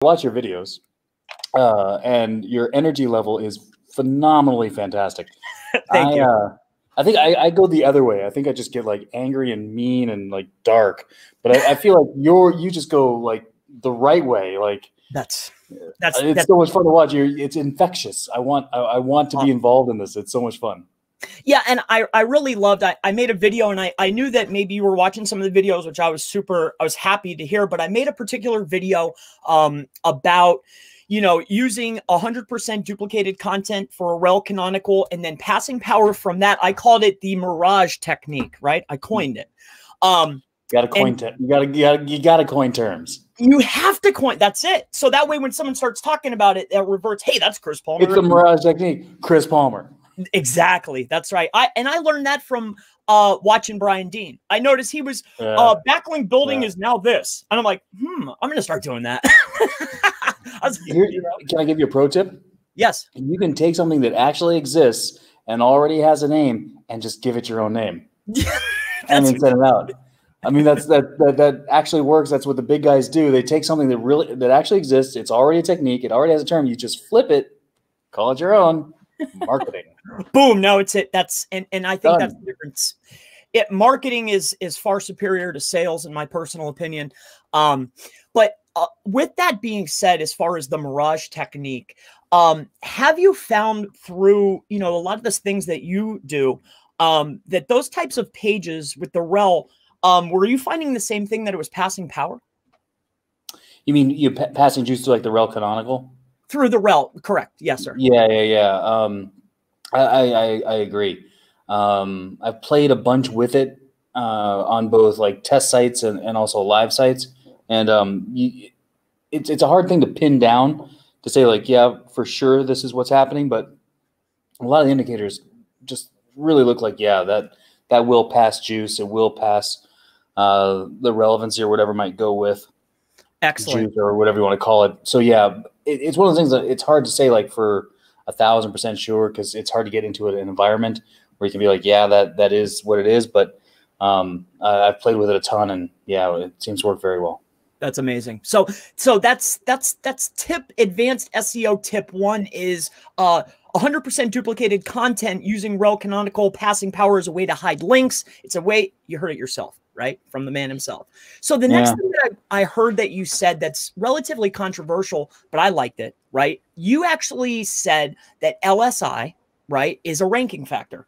watch your videos, and your energy level is phenomenally fantastic. Thank you. I think I go the other way. I think I just get like angry and mean and like dark, but I feel like you just go like the right way. Like that's so much fun to watch. It's infectious. I want to be involved in this. It's so much fun. Yeah, and I really loved. I made a video, and I knew that maybe you were watching some of the videos, which I was happy to hear. But I made a particular video about, you know, using 100% duplicated content for a rel canonical and then passing power from that. I called it the mirage technique, right? I coined it. You gotta coin terms. You have to coin. That's it. So that way, when someone starts talking about it, it reverts. Hey, that's Chris Palmer. It's the mirage technique, Chris Palmer. Exactly. That's right. I learned that from watching Brian Dean. I noticed he was backlink building is now this. And I'm like, I'm going to start doing that. Can I give you a pro tip? Yes. You can take something that actually exists and already has a name and just give it your own name and then send it out. I mean, that actually works. That's what the big guys do. They take something that actually exists. It's already a technique. It already has a term. You just flip it, call it your own. Marketing. Boom. No, it's it. And I think that's the difference. Marketing is far superior to sales, in my personal opinion. But with that being said, as far as the mirage technique, have you found through, you know, a lot of the things that you do, that those types of pages with the rel, were you finding the same thing, that it was passing power? You mean you passing juice to like the rel canonical? Through the rel, correct? Yes, sir. Yeah. I agree. I've played a bunch with it on both like test sites and also live sites, and it's a hard thing to pin down to say like, yeah, for sure this is what's happening, but a lot of the indicators just really look like, yeah, that will pass juice. It will pass the relevancy or whatever might go with. Excellent. Juice or whatever you want to call it. So yeah, it's one of those things that it's hard to say like for 1,000% sure, because it's hard to get into an environment where you can be like, yeah, that is what it is. But I've played with it a ton, and yeah, it seems to work very well. That's amazing. So that's advanced SEO tip 1 is 100% duplicated content using rel canonical passing power as a way to hide links. It's a way, you heard it yourself, right? From the man himself. So the next thing that I heard that you said that's relatively controversial, but I liked it, right? You actually said that LSI, right, is a ranking factor.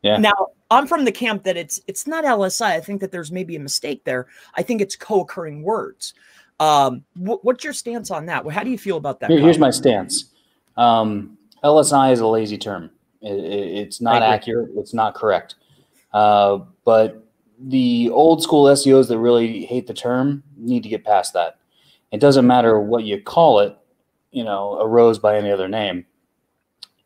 Yeah. Now, I'm from the camp that it's not LSI. I think that there's maybe a mistake there. I think it's co-occurring words. What's your stance on that? How do you feel about that? Here's my stance. LSI is a lazy term. It's not accurate. It's not correct. But the old school SEOs that really hate the term need to get past that. It doesn't matter what you call it, you know, a rose by any other name.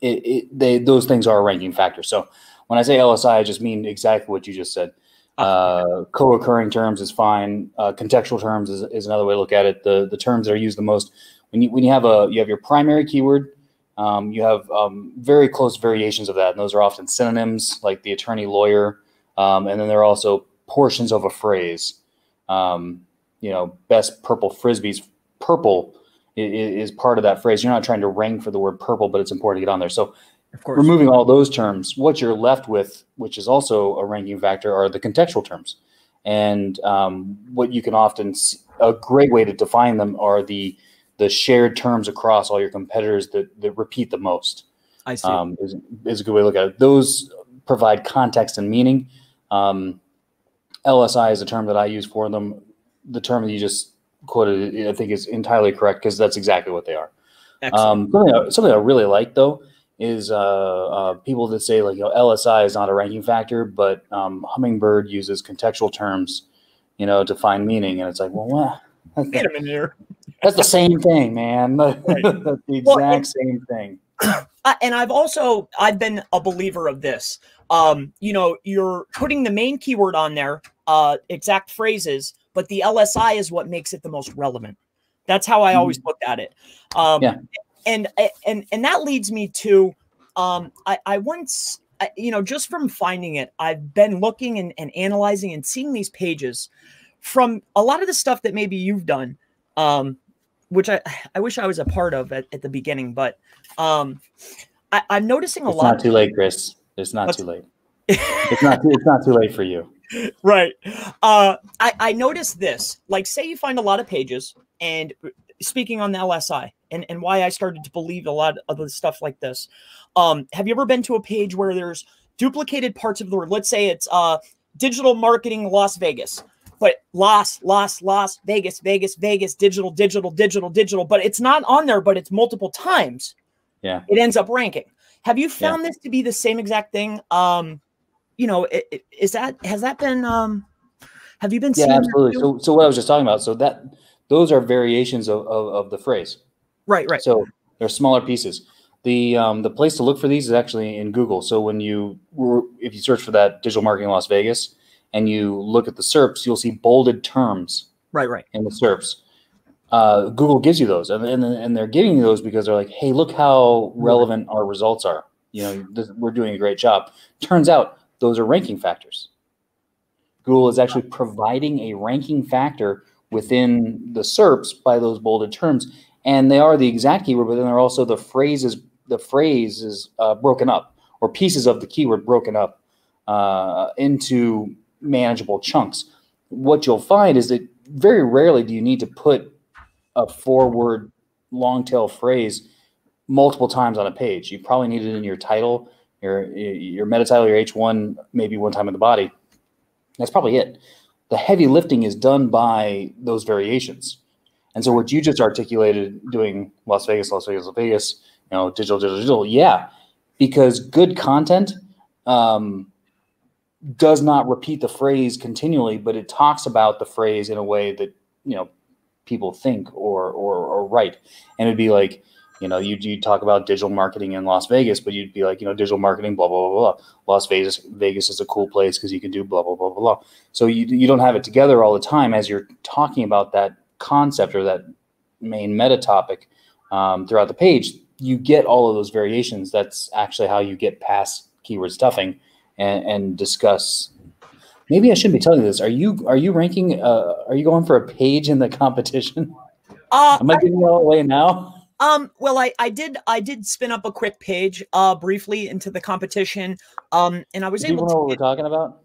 Those things are a ranking factor. So when I say LSI, I just mean exactly what you just said. Co-occurring terms is fine. Contextual terms is another way to look at it. The terms that are used the most when you have your primary keyword. You have very close variations of that, and those are often synonyms like the attorney, lawyer, and then there are also portions of a phrase. You know, best purple frisbees. Purple is part of that phrase. You're not trying to rank for the word purple, but it's important to get on there. So, of course, removing all those terms, what you're left with, which is also a ranking factor, are the contextual terms. And what you can often see, a great way to define them are the shared terms across all your competitors that repeat the most. I see. Is a good way to look at it. Those provide context and meaning. LSI is a term that I use for them. The term that you just quoted, I think, is entirely correct, because that's exactly what they are. Something I really like, though, is people that say, like, you know, LSI is not a ranking factor, but Hummingbird uses contextual terms, you know, to find meaning. And it's like, well, what? Wait a minute here. That's the same thing, man. That's the exact same thing. And I've been a believer of this. You know, you're putting the main keyword on there, exact phrases, but the LSI is what makes it the most relevant. That's how I always looked at it. And that leads me to, I once, you know, just from finding it, I've been looking and analyzing and seeing these pages from a lot of the stuff that maybe you've done. which I wish I was a part of at the beginning, but I'm noticing a lot. It's not too late, Chris. It's not too late. It's not too late for you. Right. I noticed this, like, say you find a lot of pages, and speaking on the LSI and why I started to believe a lot of the stuff like this. Have you ever been to a page where there's duplicated parts of the word? Let's say it's digital marketing Las Vegas, but Las Vegas, digital, but it's not on there, but it's multiple times. Yeah. It ends up ranking. Have you found this to be the same exact thing? You know, has that been, have you been seeing? Yeah, absolutely. So what I was just talking about, so those are variations of the phrase. Right. So they're smaller pieces. The place to look for these is actually in Google. So if you search for that digital marketing Las Vegas and you look at the SERPs, you'll see bolded terms. Right. In the SERPs. Google gives you those, and they're giving you those because they're like, hey, look how relevant our results are. You know, we're doing a great job. Turns out those are ranking factors. Google is actually providing a ranking factor within the SERPs by those bolded terms, and they are the exact keyword, but then they're also the phrase is broken up, or pieces of the keyword broken up into manageable chunks. What you'll find is that very rarely do you need to put a 4-word long tail phrase multiple times on a page. You probably need it in your title, your meta title, your H1, maybe one time in the body. That's probably it. The heavy lifting is done by those variations. And so what you just articulated, doing Las Vegas, you know, digital, yeah, because good content does not repeat the phrase continually, but it talks about the phrase in a way that, you know, people think or write. And it'd be like, you know, you talk about digital marketing in Las Vegas, but you'd be like, you know, digital marketing, blah, blah, blah, blah. Las Vegas is a cool place because you can do blah, blah, blah, blah, blah. So you don't have it together all the time as you're talking about that concept or that main meta topic throughout the page. You get all of those variations. That's actually how you get past keyword stuffing and discuss. Maybe I shouldn't be telling you this. Are you ranking? Are you going for a page in the competition? Am I giving it all away now? Well, I did spin up a quick page briefly into the competition. And I was able to. Do you know what we're talking about?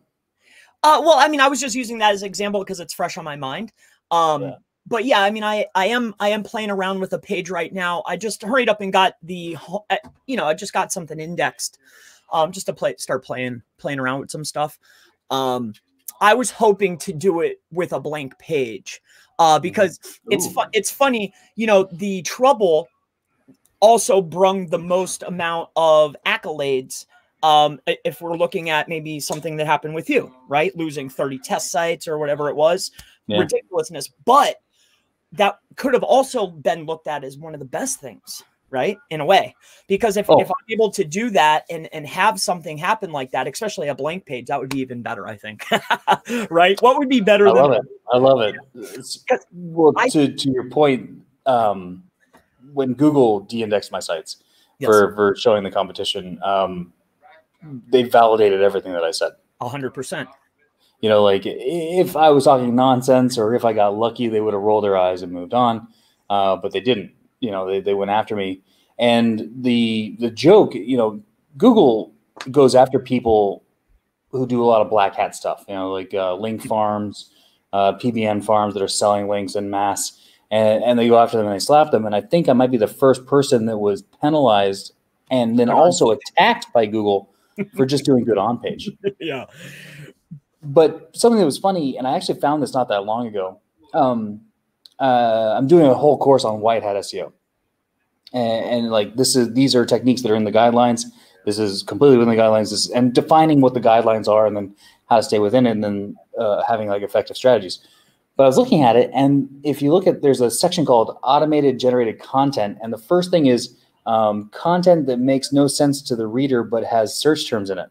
Well, I mean, I was just using that as an example because it's fresh on my mind. But yeah, I mean, I am playing around with a page right now. I just hurried up and got the, you know, I just got something indexed, just to start playing around with some stuff. I was hoping to do it with a blank page, because it's funny, you know, the trouble also brung the most amount of accolades. If we're looking at maybe something that happened with you, right? Losing 30 test sites or whatever it was, ridiculousness. But that could have also been looked at as one of the best things, right? In a way, because if I'm able to do that and have something happen like that, especially a blank page, that would be even better, I think. Right? What would be better than that? I love it. Well, to your point, when Google de-indexed my sites for showing the competition, they validated everything that I said. 100%. You know, like if I was talking nonsense or if I got lucky, they would have rolled their eyes and moved on. But they didn't. You know, they went after me. And the joke, you know, Google goes after people who do a lot of black hat stuff, you know, like link farms, PBN farms that are selling links en masse. And they go after them and they slap them. And I think I might be the first person that was penalized and then also attacked by Google for just doing good on page. Yeah. But something that was funny, and I actually found this not that long ago. I'm doing a whole course on white hat SEO, and like these are techniques that are in the guidelines. This is completely within the guidelines. And defining what the guidelines are, and then how to stay within it, and then having like effective strategies. But I was looking at it, and if you look at, there's a section called automated generated content, and the first thing is content that makes no sense to the reader but has search terms in it.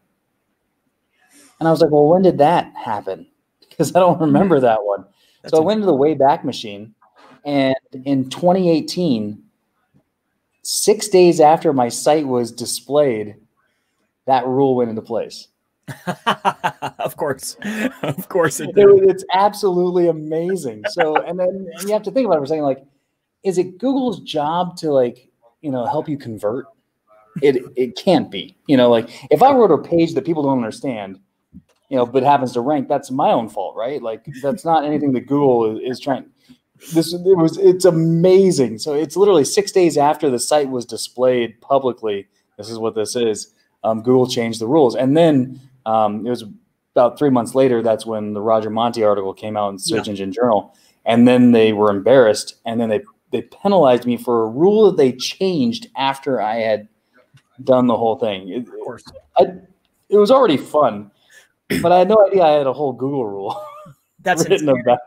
And I was like, well, when did that happen? Because I don't remember that one. So I went to the Wayback Machine, and in 2018, 6 days after my site was displayed, that rule went into place. Of course it did. It's absolutely amazing. So, and then you have to think about it for a second, like, is it Google's job to like, help you convert? It can't be, like if I wrote a page that people don't understand, but happens to rank, that's my own fault, right? Like that's not anything that Google is trying. It's amazing. So it's literally 6 days after the site was displayed publicly. This is what this is. Google changed the rules, and then it was about 3 months later. That's when the Roger Monti article came out in Search Engine Journal, and then they were embarrassed, and then they penalized me for a rule that they changed after I had done the whole thing. Of course, it was already fun, but I had no idea I had a whole Google rule. That's written about.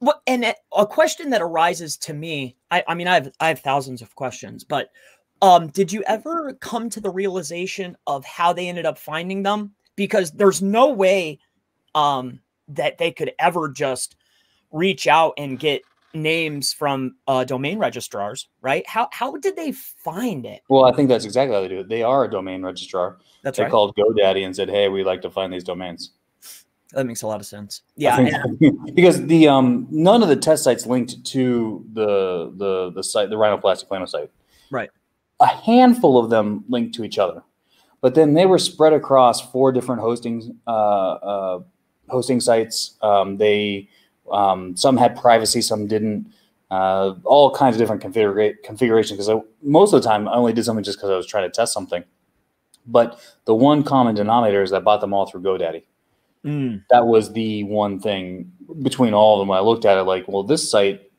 Well, and a question that arises to me, I mean, I have thousands of questions, but did you ever come to the realization of how they ended up finding them? Because there's no way that they could ever just reach out and get names from domain registrars, right? How did they find it? Well, I think that's exactly how they do it. They are a domain registrar. That's they right. called GoDaddy and said, "Hey, we'd like to find these domains." That makes a lot of sense. Yeah, because the none of the test sites linked to the site, the rhinoplasty plano site. Right. A handful of them linked to each other, but then they were spread across 4 different hosting sites. Some had privacy, some didn't. All kinds of different configurations. Because most of the time, I only did something just because I was trying to test something. But the one common denominator is I bought them all through GoDaddy. That was the one thing between all of them. When I looked at it, like, well, this site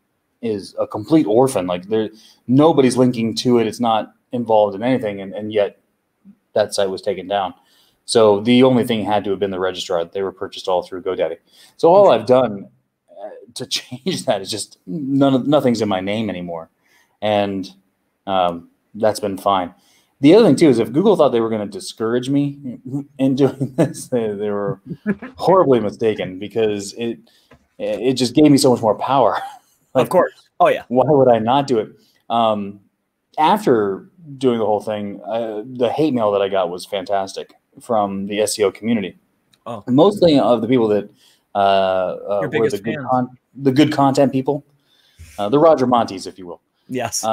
is a complete orphan. Like, nobody's linking to it. It's not involved in anything, and yet that site was taken down. So the only thing had to have been the registrar. They were purchased all through GoDaddy. So all I've done to change that is just nothing's in my name anymore, and that's been fine. The other thing too is if Google thought they were going to discourage me in doing this, they were horribly mistaken, because it just gave me so much more power. Of course. Oh yeah. Why would I not do it? After doing the whole thing, the hate mail that I got was fantastic from the SEO community. Oh. Mostly of the people that were the good content people, the Roger Montis, if you will. Yes.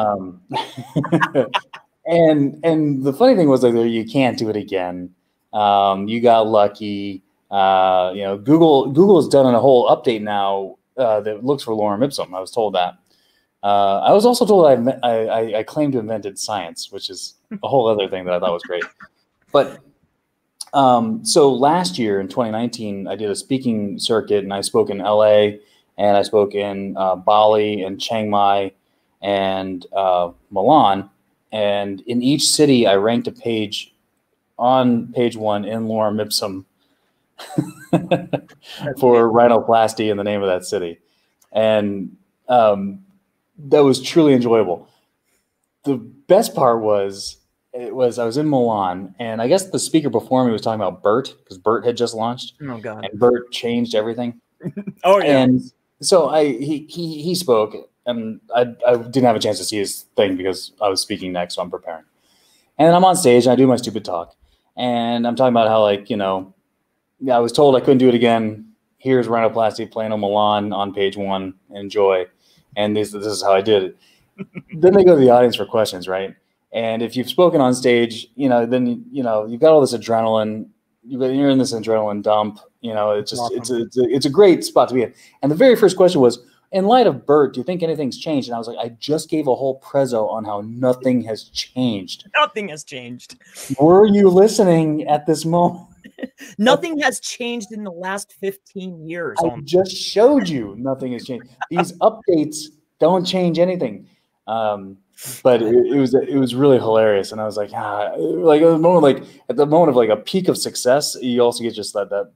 And the funny thing was, like, you can't do it again. You got lucky. Google has done a whole update now that looks for lorem ipsum. I was told that. I was also told I claimed to have invented science, which is a whole other thing that I thought was great. But so last year in 2019, I did a speaking circuit, and I spoke in LA, and I spoke in Bali and Chiang Mai and Milan. And in each city, I ranked a page on page 1 in lorem ipsum for rhinoplasty in the name of that city. And that was truly enjoyable. The best part was, I was in Milan, and I guess the speaker before me was talking about BERT, because BERT had just launched. Oh, God. And BERT changed everything. Oh, yeah. And so he spoke, and I didn't have a chance to see his thing because I was speaking next, so I'm preparing. And I'm on stage, and I do my stupid talk. And I'm talking about how, like, I was told I couldn't do it again. Here's rhinoplasty plano Milan on page 1. Enjoy. And this is how I did it. Then they go to the audience for questions, right? And if you've spoken on stage, then you've got all this adrenaline. You're in this adrenaline dump. It's just awesome. It's a great spot to be in. And the very first question was, in light of BERT, do you think anything's changed? And I was like, I just gave a whole prezzo on how nothing has changed. Nothing has changed. Were you listening at this moment? Nothing has changed in the last 15 years. I just showed you nothing has changed. These updates don't change anything. But it was really hilarious, and I was like, like at the moment of like a peak of success, you also get just that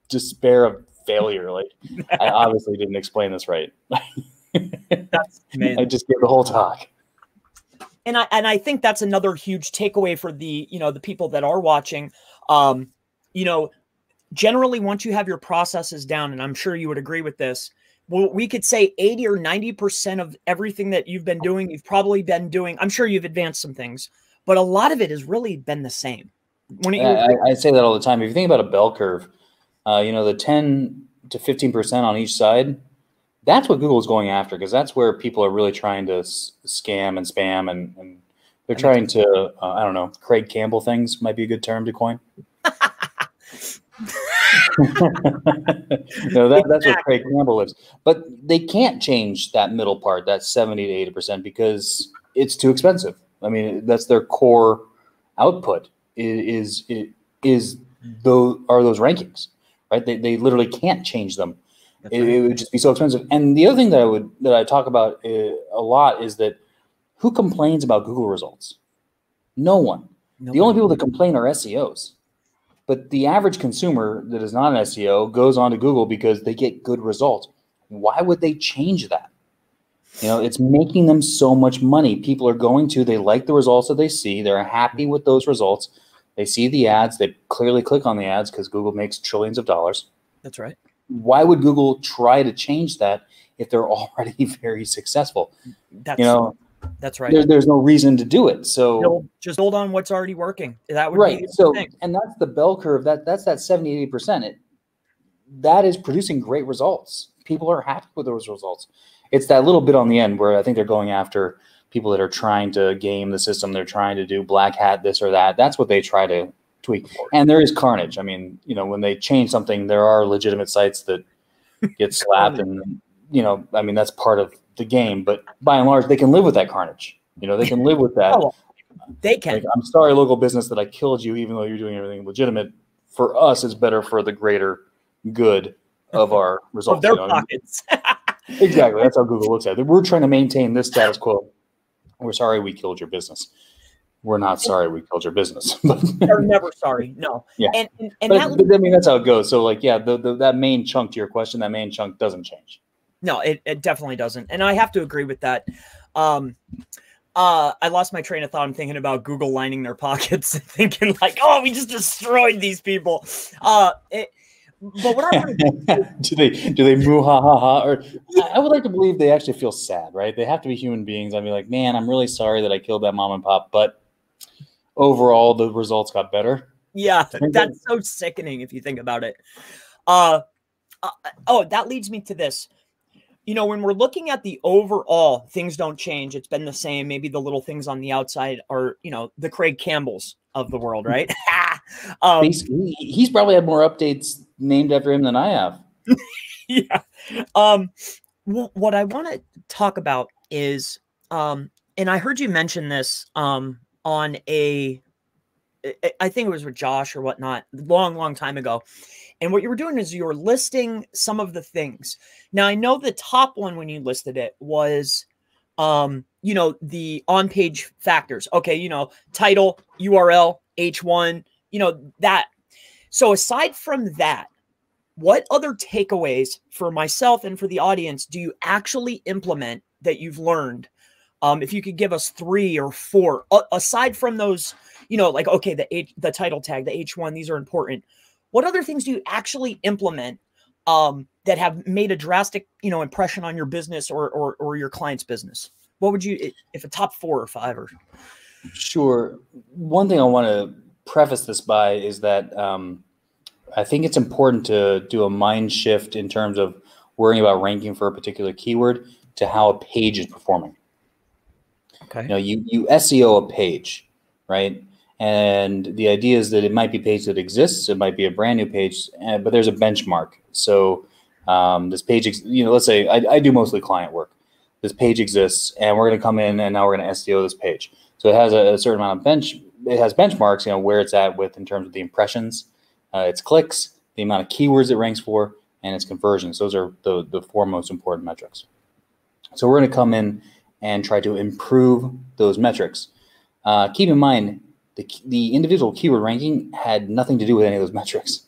despair of failure. Like, I obviously didn't explain this right. That's amazing. I just gave the whole talk. And I think that's another huge takeaway for the people that are watching. Generally, once you have your processes down, and I'm sure you would agree with this, well, we could say 80 or 90% of everything that you've been doing, you've probably been doing. I'm sure you've advanced some things, but a lot of it has really been the same. I say that all the time. If you think about a bell curve, the 10 to 15% on each side, That's what Google is going after, because that's where people are really trying to scam and spam, and they're trying to, I don't know, Craig Campbell things might be a good term to coin. No, that's where Craig Campbell lives. But they can't change that middle part, that 70 to 80%, because it's too expensive. I mean, that's their core output are those rankings, right? They literally can't change them. It would just be so expensive. And the other thing that I talk about a lot is that who complains about Google results? No one. The only people that complain are SEOs. But the average consumer that is not an SEO goes on to Google because they get good results. Why would they change that? You know, it's making them so much money. People are going to, they like the results that they see. They're happy with those results. They see the ads. They clearly click on the ads because Google makes trillions of dollars. That's right. Why would Google try to change that if they're already very successful? That's right. There's no reason to do it. So just hold on what's already working. That would right. be the So, thing. and that's the bell curve. That's that 70, 80%. That is producing great results. People are happy with those results. It's that little bit on the end where I think they're going after people that are trying to game the system. They're trying to do black hat, this or that. That's what they try to tweak. And there is carnage. I mean, you know, when they change something, there are legitimate sites that get slapped and, you know, I mean, that's part of the game, but by and large, they can live with that carnage. You know, they can live with that. They can. Like, I'm sorry, local business, that I killed you, even though you're doing everything legitimate. For us, it's better for the greater good of our results. Of their pockets. Exactly. That's how Google looks at it. We're trying to maintain this status quo. We're sorry we killed your business. We're not sorry we killed your business. They're never sorry. No. Yeah. And but I mean, that's how it goes. So, like, yeah, that main chunk to your question, that main chunk doesn't change. No, it definitely doesn't. And I have to agree with that. I lost my train of thought. I'm thinking about Google lining their pockets and thinking like, oh, we just destroyed these people. But what I want to do they moo ha ha ha? Or I would like to believe they actually feel sad, right? They have to be human beings. I'd be like, man, I'm really sorry that I killed that mom and pop, but overall the results got better. Yeah, that's so sickening if you think about it. That leads me to this. You know, when we're looking at the overall, things don't change. It's been the same. Maybe the little things on the outside are, you know, the Craig Campbells of the world, right? He's probably had more updates named after him than I have. Yeah. What I want to talk about is, and I heard you mention this on I think it was with Josh or whatnot, long time ago. And what you were doing is you were listing some of the things. Now, I know the top one when you listed it was, you know, the on-page factors. Okay, you know, title, URL, H1, you know, that. So aside from that, what other takeaways for myself and for the audience do you actually implement that you've learned? If you could give us 3 or 4, aside from those, you know, like, okay, the title tag, the H1, these are important. What other things do you actually implement that have made a drastic, you know, impression on your business or your client's business? What would you, if a top 4 or 5 or? Sure. One thing I want to preface this by is that I think it's important to do a mind shift in terms of worrying about ranking for a particular keyword to how a page is performing. Okay. You know, you SEO a page, right? And the idea is that it might be a page that exists. It might be a brand new page, but there's a benchmark. So this page, you know, let's say I do mostly client work. This page exists, and we're going to come in, and now we're going to SEO this page. So it has a certain amount of it has benchmarks, you know, where it's at with in terms of the impressions, its clicks, the amount of keywords it ranks for, and its conversions. Those are the 4 most important metrics. So we're going to come in and try to improve those metrics. Keep in mind, the individual keyword ranking had nothing to do with any of those metrics.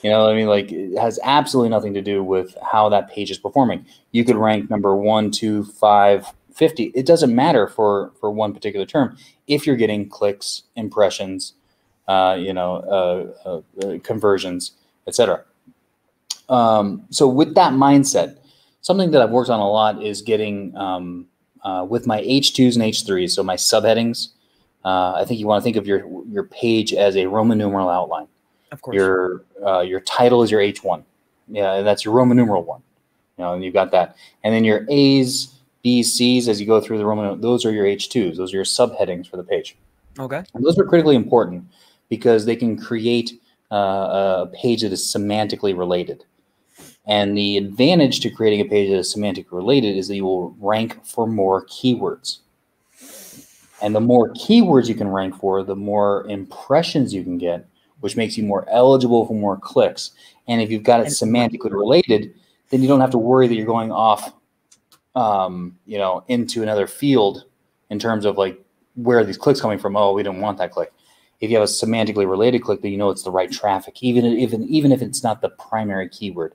You know, I mean, like, it has absolutely nothing to do with how that page is performing. You could rank number 1, 2, 5, 50. It doesn't matter for one particular term if you're getting clicks, impressions, conversions, etc. So with that mindset, something that I've worked on a lot is getting with my H2s and H3s, so my subheadings. I think you want to think of your page as a Roman numeral outline. Of course. Your title is your H1. Yeah, and that's your Roman numeral 1. You and you've got that. And then your A's, B's, C's, as you go through the Roman, those are your H2s. Those are your subheadings for the page. Okay. And those are critically important because they can create a page that is semantically related. And the advantage to creating a page that is semantically related is that you will rank for more keywords. And the more keywords you can rank for, the more impressions you can get, which makes you more eligible for more clicks. And if you've got it semantically related, then you don't have to worry that you're going off, into another field in terms of like, where are these clicks coming from? Oh, we don't want that click. If you have a semantically related click, then you know it's the right traffic, even if it's not the primary keyword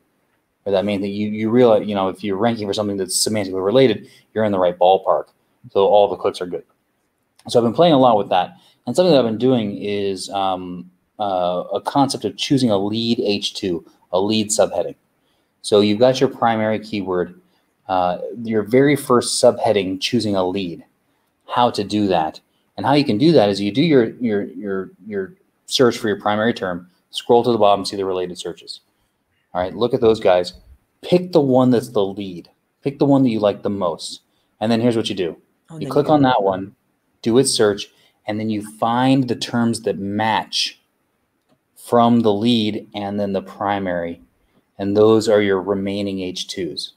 or that main thing. You realize, if you're ranking for something that's semantically related, you're in the right ballpark. So all the clicks are good. So I've been playing a lot with that. And something that I've been doing is a concept of choosing a lead H2, a lead subheading. So you've got your primary keyword, your very first subheading, choosing a lead. How to do that, and how you can do that is you do your search for your primary term, scroll to the bottom, see the related searches. All right, look at those guys. Pick the one that's the lead. Pick the one that you like the most. And then here's what you do. You click on that one, do its search, and then you find the terms that match from the lead and then the primary. And those are your remaining H2s.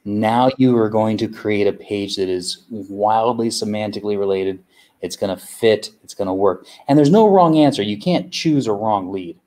Now you are going to create a page that is wildly semantically related. It's going to fit. It's going to work. And there's no wrong answer. You can't choose a wrong lead.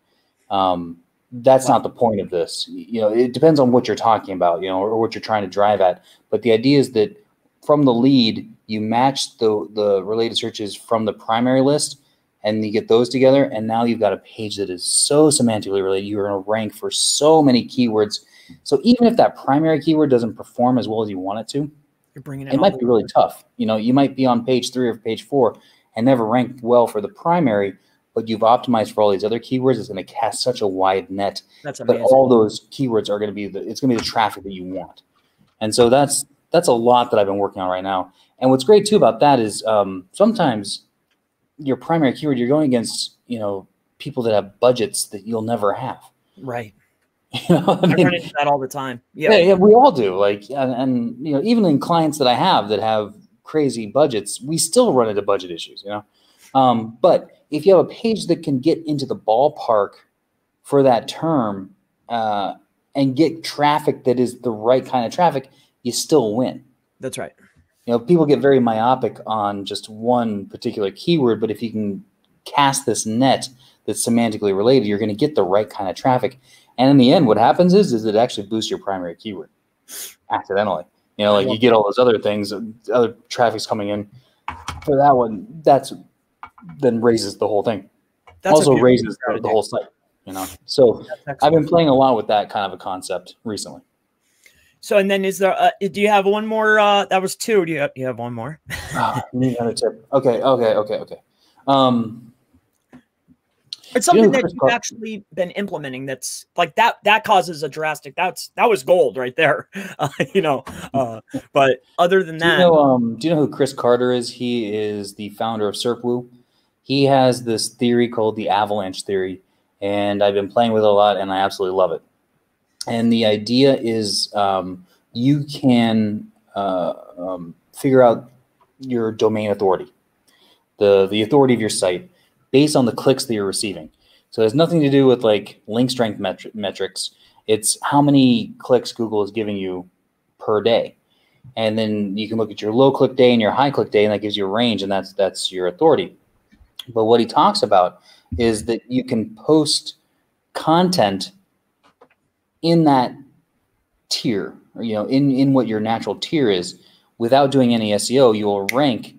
That's not the point of this. It depends on what you're talking about, or what you're trying to drive at. But the idea is that from the lead, you match the related searches from the primary list, and you get those together. And now you've got a page that is so semantically related. You're going to rank for so many keywords. So even if that primary keyword doesn't perform as well as you want it to, it might be really tough. You might be on page 3 or page 4 and never rank well for the primary, but you've optimized for all these other keywords. It's going to cast such a wide net. That's amazing. But all those keywords are going to be it's going to be the traffic that you want. And so that's a lot that I've been working on right now. And what's great too about that is sometimes your primary keyword, you're going against people that have budgets that you'll never have. Right. I run into that all the time. Yeah, we all do. Like, and even in clients that I have that have crazy budgets, we still run into budget issues. But if you have a page that can get into the ballpark for that term and get traffic that is the right kind of traffic, you still win. That's right. People get very myopic on just one particular keyword, but if you can cast this net that's semantically related, you're going to get the right kind of traffic. And in the end, what happens is it actually boosts your primary keyword accidentally. You get all those other things, other traffic's coming in for that one. That's then raises the whole thing. Also raises the whole site. So I've been playing a lot with that kind of a concept recently. So, and then is there? Do you have one more? That was 2. Do you have one more? Need another tip. Okay. It's something that you've actually been implementing. That's like that causes a drastic. That was gold right there. But other than that, do you know who Chris Carter is? He is the founder of SERPWoo. He has this theory called the Avalanche Theory, and I've been playing with it a lot, and I absolutely love it. And the idea is you can figure out your domain authority, the authority of your site, based on the clicks that you're receiving. So it has nothing to do with like link strength metrics. It's how many clicks Google is giving you per day. And then you can look at your low click day and your high click day, and that gives you a range, and that's your authority. But what he talks about is that you can post content in that tier, or in what your natural tier is, without doing any SEO. You will rank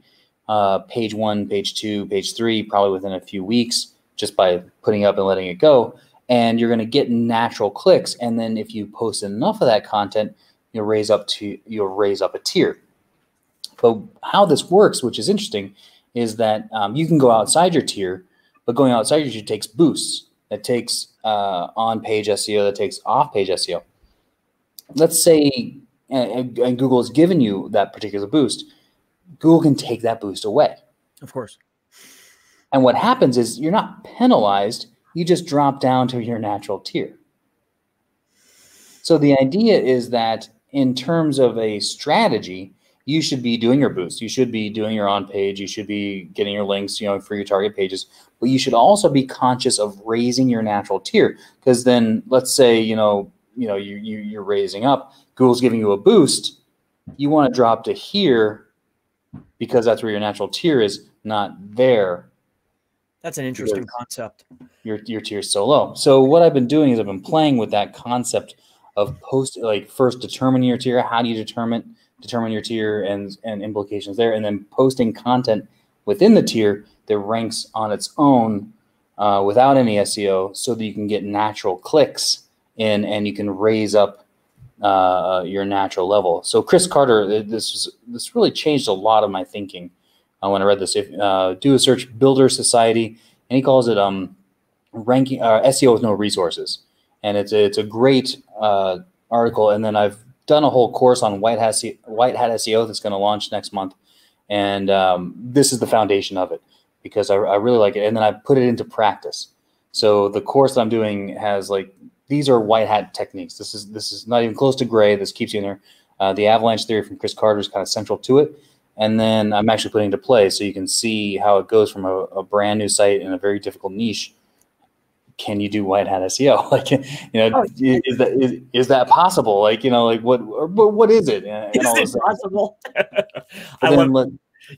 page 1, page 2, page 3, probably within a few weeks, just by putting it up and letting it go. And you're going to get natural clicks. And then if you post enough of that content, you'll raise up a tier. But how this works, which is interesting, is that you can go outside your tier, but going outside your tier takes boosts. That takes on-page SEO, that takes off-page SEO. Let's say, and Google has given you that particular boost, Google can take that boost away. Of course. And what happens is you're not penalized. You just drop down to your natural tier. So the idea is that in terms of a strategy, you should be doing your boost. You should be doing your on page. You should be getting your links, for your target pages. But you should also be conscious of raising your natural tier, because then let's say you're raising up. Google's giving you a boost. You want to drop to here because that's where your natural tier is, not there. That's an interesting concept. Your tier is so low. So what I've been doing is I've been playing with that concept of first determining your tier. How do you determine your tier and implications there, and then posting content within the tier that ranks on its own without any SEO, so that you can get natural clicks in and you can raise up your natural level. So Chris Carter, this really changed a lot of my thinking when I read this. Do a search, Builder Society, and he calls it ranking SEO with no resources, and it's a great article. And then I've done a whole course on White Hat SEO that's going to launch next month, and this is the foundation of it, because I really like it. And then I put it into practice. So the course that I'm doing has these are white hat techniques. This is not even close to gray. This keeps you in there. The Avalanche Theory from Chris Carter is kind of central to it. And then I'm actually putting it into play so you can see how it goes from a brand new site in a very difficult niche. Can you do white hat SEO? Is that possible? What is it? Is it possible?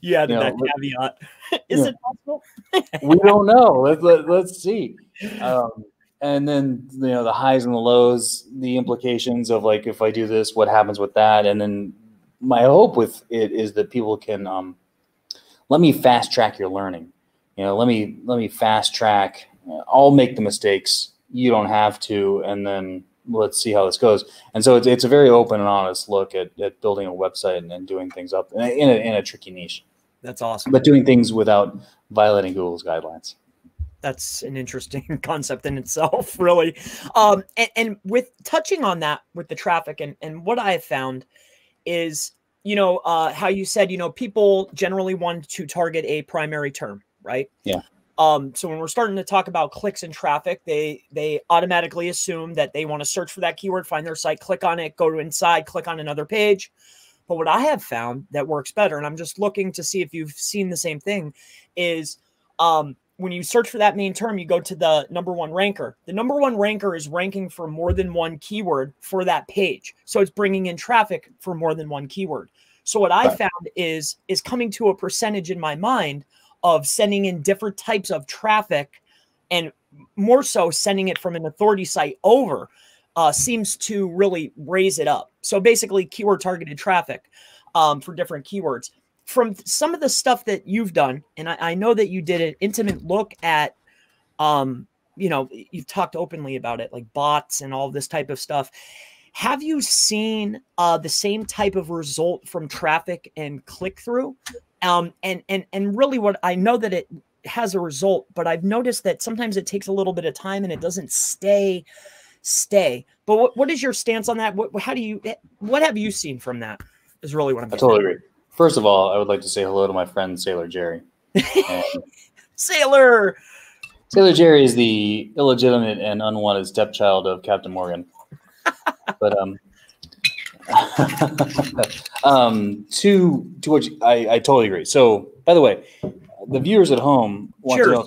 You added that caveat. Is it possible? We don't know. Let's see. And then the highs and the lows, the implications of if I do this, what happens with that, and then my hope with it is that people can let me fast track your learning. Let me fast track. I'll make the mistakes. You don't have to, and then let's see how this goes. And so it's a very open and honest look at building a website and doing things up in a tricky niche. That's awesome. But doing things without violating Google's guidelines. That's an interesting concept in itself, really. And with touching on that with the traffic, and what I have found is, how you said, people generally want to target a primary term, right? Yeah. So when we're starting to talk about clicks and traffic, they automatically assume that they want to search for that keyword, find their site, click on it, go to inside, click on another page. But what I have found that works better, and I'm just looking to see if you've seen the same thing, is when you search for that main term, you go to the #1 ranker. The #1 ranker is ranking for more than one keyword for that page. So it's bringing in traffic for more than one keyword. So what I found is coming to a percentage in my mind of sending in different types of traffic, and more so sending it from an authority site over seems to really raise it up. So basically keyword targeted traffic for different keywords. From some of the stuff that you've done, and I know that you did an intimate look at, you've talked openly about it, like bots and all this type of stuff. Have you seen the same type of result from traffic and click-through? And really what I know that it has a result, but I've noticed that sometimes it takes a little bit of time and it doesn't stay. But what is your stance on that? What have you seen from that is really what I'm getting. I totally agree. First of all, I would like to say hello to my friend Sailor Jerry. Sailor Jerry is the illegitimate and unwanted stepchild of Captain Morgan. But to what I totally agree. So, by the way, the viewers at home want to know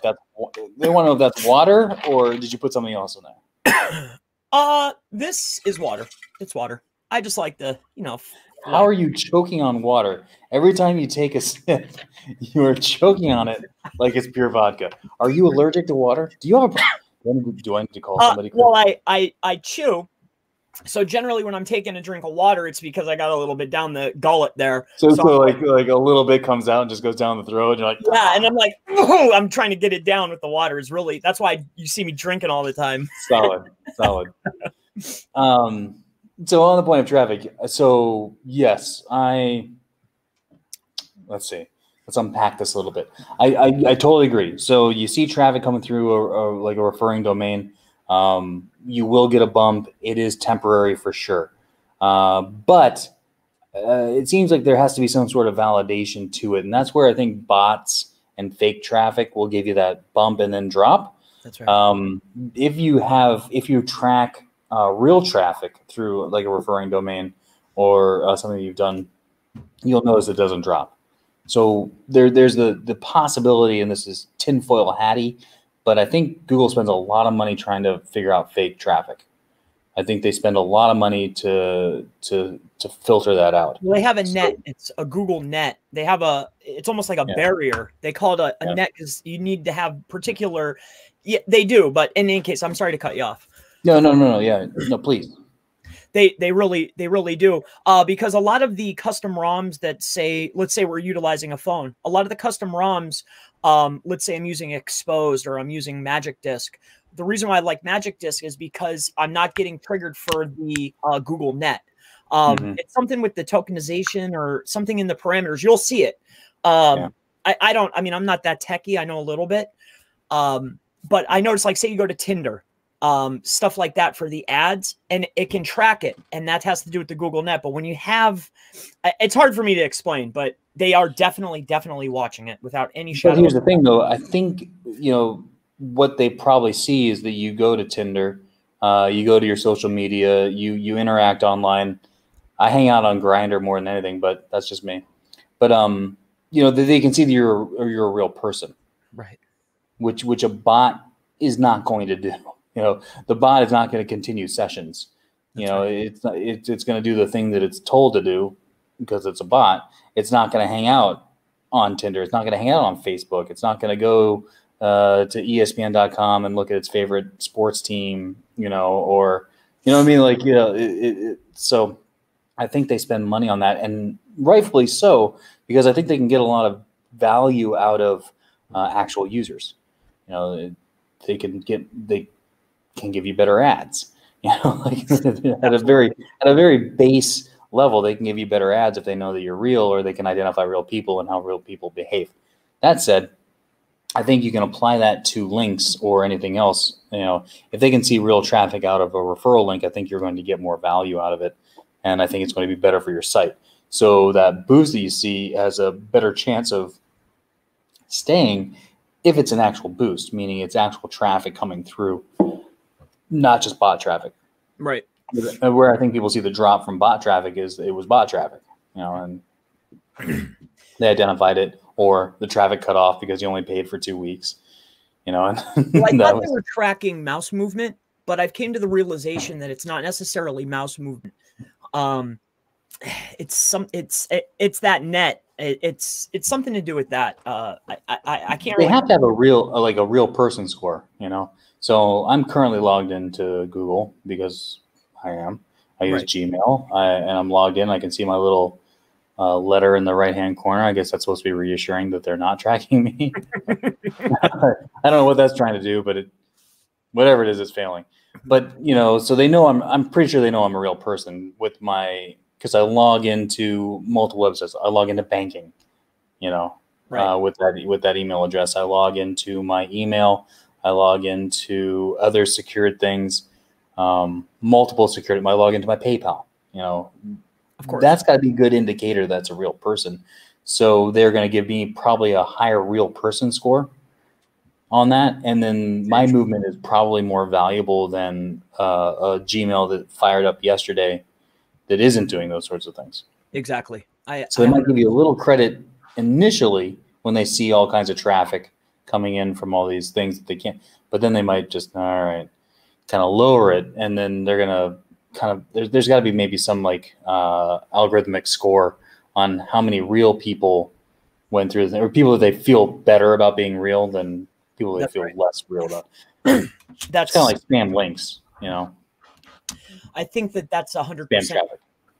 if that's water, or did you put something else in there? This is water. It's water. I just like the, How are you choking on water? Every time you take a sip, you are choking on it like it's pure vodka. Are you allergic to water? Do you have do I need to call somebody? Well, I chew. So generally when I'm taking a drink of water, it's because I got a little bit down the gullet there. So like a little bit comes out and just goes down the throat. And you're like, yeah. And I'm like, oh, I'm trying to get it down with the water. That's why you see me drinking all the time. Solid. So on the point of traffic, so yes, let's unpack this a little bit. I totally agree. So you see traffic coming through or like a referring domain, you will get a bump. It is temporary for sure. But it seems like there has to be some sort of validation to it. And that's where I think bots and fake traffic will give you that bump and then drop. That's right. If you track real traffic through like a referring domain or something you've done, you'll notice it doesn't drop. So there's the possibility, and this is tinfoil hatty, but I think Google spends a lot of money trying to figure out fake traffic. I think they spend a lot of money to filter that out. Well, they have a net. It's a Google net. They have it's almost like a barrier. They call it a net because you need to have particular. Yeah, they do. But in any case, I'm sorry to cut you off. No. Yeah, no, please. They really do. Because a lot of the custom ROMs that say, let's say we're utilizing a phone, a lot of the custom ROMs, let's say I'm using Exposed or I'm using Magic Disk. The reason why I like Magic Disk is because I'm not getting triggered for the Google net. It's something with the tokenization or something in the parameters. You'll see it. I mean, I'm not that techie. I know a little bit. But I noticed, like, say you go to Tinder, stuff like that for the ads, and it can track it. And that has to do with the Google net. But when you have, it's hard for me to explain, but they are definitely watching it without any shadow. But here's the thing, though. I think, what they probably see is that you go to Tinder, you go to your social media, you interact online. I hang out on Grindr more than anything, but that's just me. But they can see that you're a real person, right? Which a bot is not going to do. The bot is not going to continue sessions. It's going to do the thing that it's told to do because it's a bot. It's not going to hang out on Tinder. It's not going to hang out on Facebook. It's not going to go to ESPN.com and look at its favorite sports team, or what I mean? Like, so I think they spend money on that, and rightfully so, because I think they can get a lot of value out of actual users. They can give you better ads. Like at a very base level, they can give you better ads if they know that you're real, or they can identify real people and how real people behave. That said, I think you can apply that to links or anything else. If they can see real traffic out of a referral link, I think you're going to get more value out of it. And I think it's going to be better for your site. So that boost that you see has a better chance of staying if it's an actual boost, meaning it's actual traffic coming through, not just bot traffic. Right. Where I think people see the drop from bot traffic is it was bot traffic, and they identified it, or the traffic cut off because you only paid for 2 weeks, and well, I thought they were tracking mouse movement, but I've came to the realization that it's not necessarily mouse movement. It's that net. It's something to do with that. I can't. They have to have a real person score, So I'm currently logged into Google because I use Gmail, and I'm logged in. I can see my little letter in the right-hand corner. I guess that's supposed to be reassuring that they're not tracking me. I don't know what that's trying to do, but whatever it is, it's failing. But, so they know I'm pretty sure they know I'm a real person because I log into multiple websites. I log into banking, with that email address. I log into my email. I log into other secured things, multiple security. I log into my PayPal, Of course. That's got to be a good indicator that's a real person. So they're going to give me probably a higher real person score on that. And then my movement is probably more valuable than a Gmail that fired up yesterday that isn't doing those sorts of things. Exactly. So they might give you a little credit initially when they see all kinds of traffic coming in from all these things that they can't, but then they might just, all right, kind of lower it. And then they're going to there's got to be maybe some algorithmic score on how many real people went through or people that they feel better about being real than people that feel less real about. That's kind of like spam links, I think that's 100%.